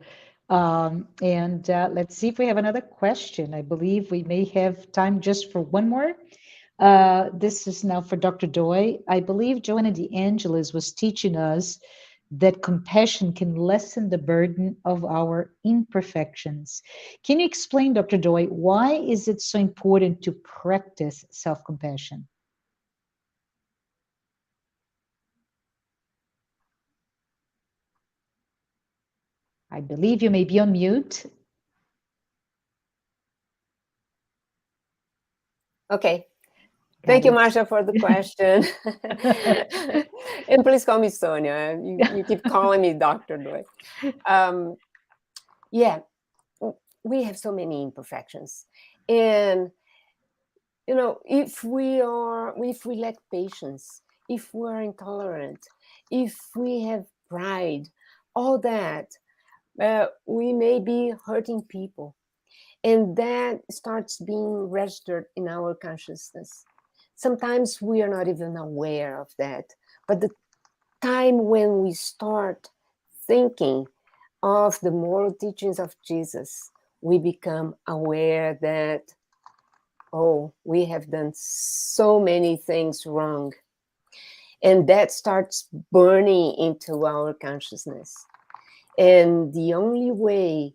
And let's see if we have another question. I believe we may have time just for one more. This is now for Dr. Doi. I believe Joanna De Angelis was teaching us that compassion can lessen the burden of our imperfections. Can you explain, Dr. Doi, why is it so important to practice self-compassion? I believe you may be on mute. Okay. Thank you, Marcia, for the question. And please call me Sonia. You keep calling me Dr. Doi. Yeah, we have so many imperfections. And, you know, if we lack patience, if we're intolerant, if we have pride, all that, we may be hurting people. And that starts being registered in our consciousness. Sometimes we are not even aware of that. But the time when we start thinking of the moral teachings of Jesus, we become aware that, oh, we have done so many things wrong. And that starts burning into our consciousness. And the only way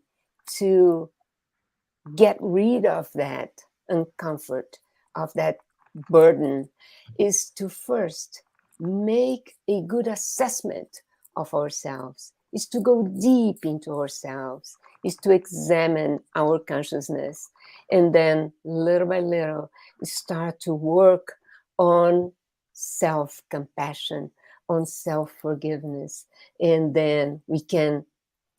to get rid of that uncomfort, of that burden, is to first make a good assessment of ourselves, is to go deep into ourselves, is to examine our consciousness, and then little by little start to work on self-compassion, on self-forgiveness. And then we can,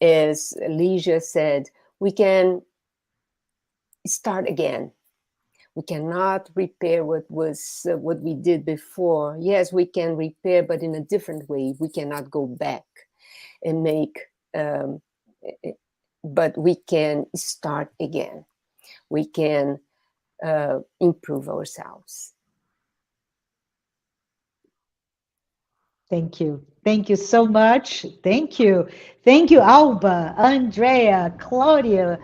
as Ligia said, we can start again. We cannot repair what we did before. Yes, we can repair, but in a different way. We cannot go back and make, but we can start again. We can improve ourselves. Thank you. Thank you so much. Thank you. Thank you, Alba, Andrea, Claudia,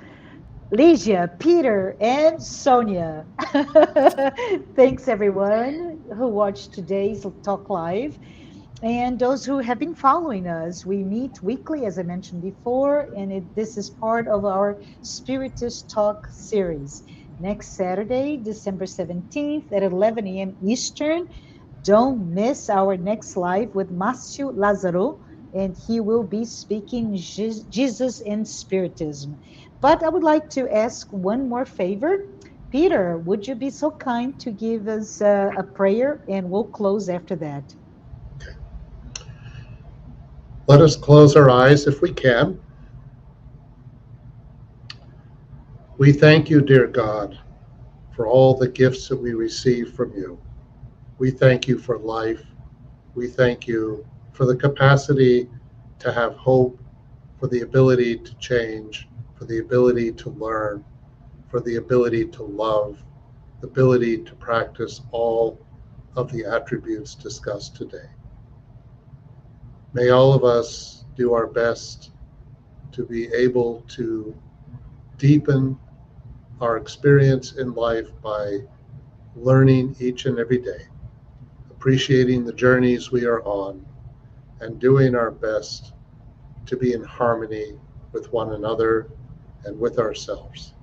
Ligia, Peter, and Sonia. Thanks, everyone who watched today's Talk Live. And those who have been following us, we meet weekly, as I mentioned before, and this is part of our Spiritist Talk series. Next Saturday, December 17th at 11 a.m. Eastern. Don't miss our next live with Márcio Lázaro, and he will be speaking Jesus and Spiritism. But I would like to ask one more favor. Peter, would you be so kind to give us a prayer, and we'll close after that. Let us close our eyes if we can. We thank you, dear God, for all the gifts that we receive from you. We thank you for life. We thank you for the capacity to have hope, for the ability to change, for the ability to learn, for the ability to love, the ability to practice all of the attributes discussed today. May all of us do our best to be able to deepen our experience in life by learning each and every day, appreciating the journeys we are on, and doing our best to be in harmony with one another and with ourselves.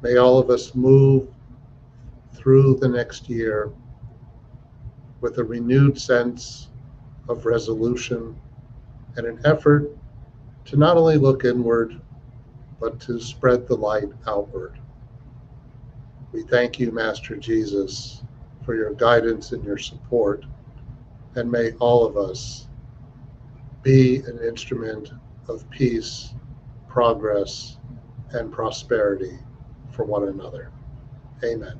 May all of us move through the next year with a renewed sense of resolution and an effort to not only look inward, but to spread the light outward. We thank you, Master Jesus, for your guidance and your support, and may all of us be an instrument of peace progress, and prosperity for one another. Amen.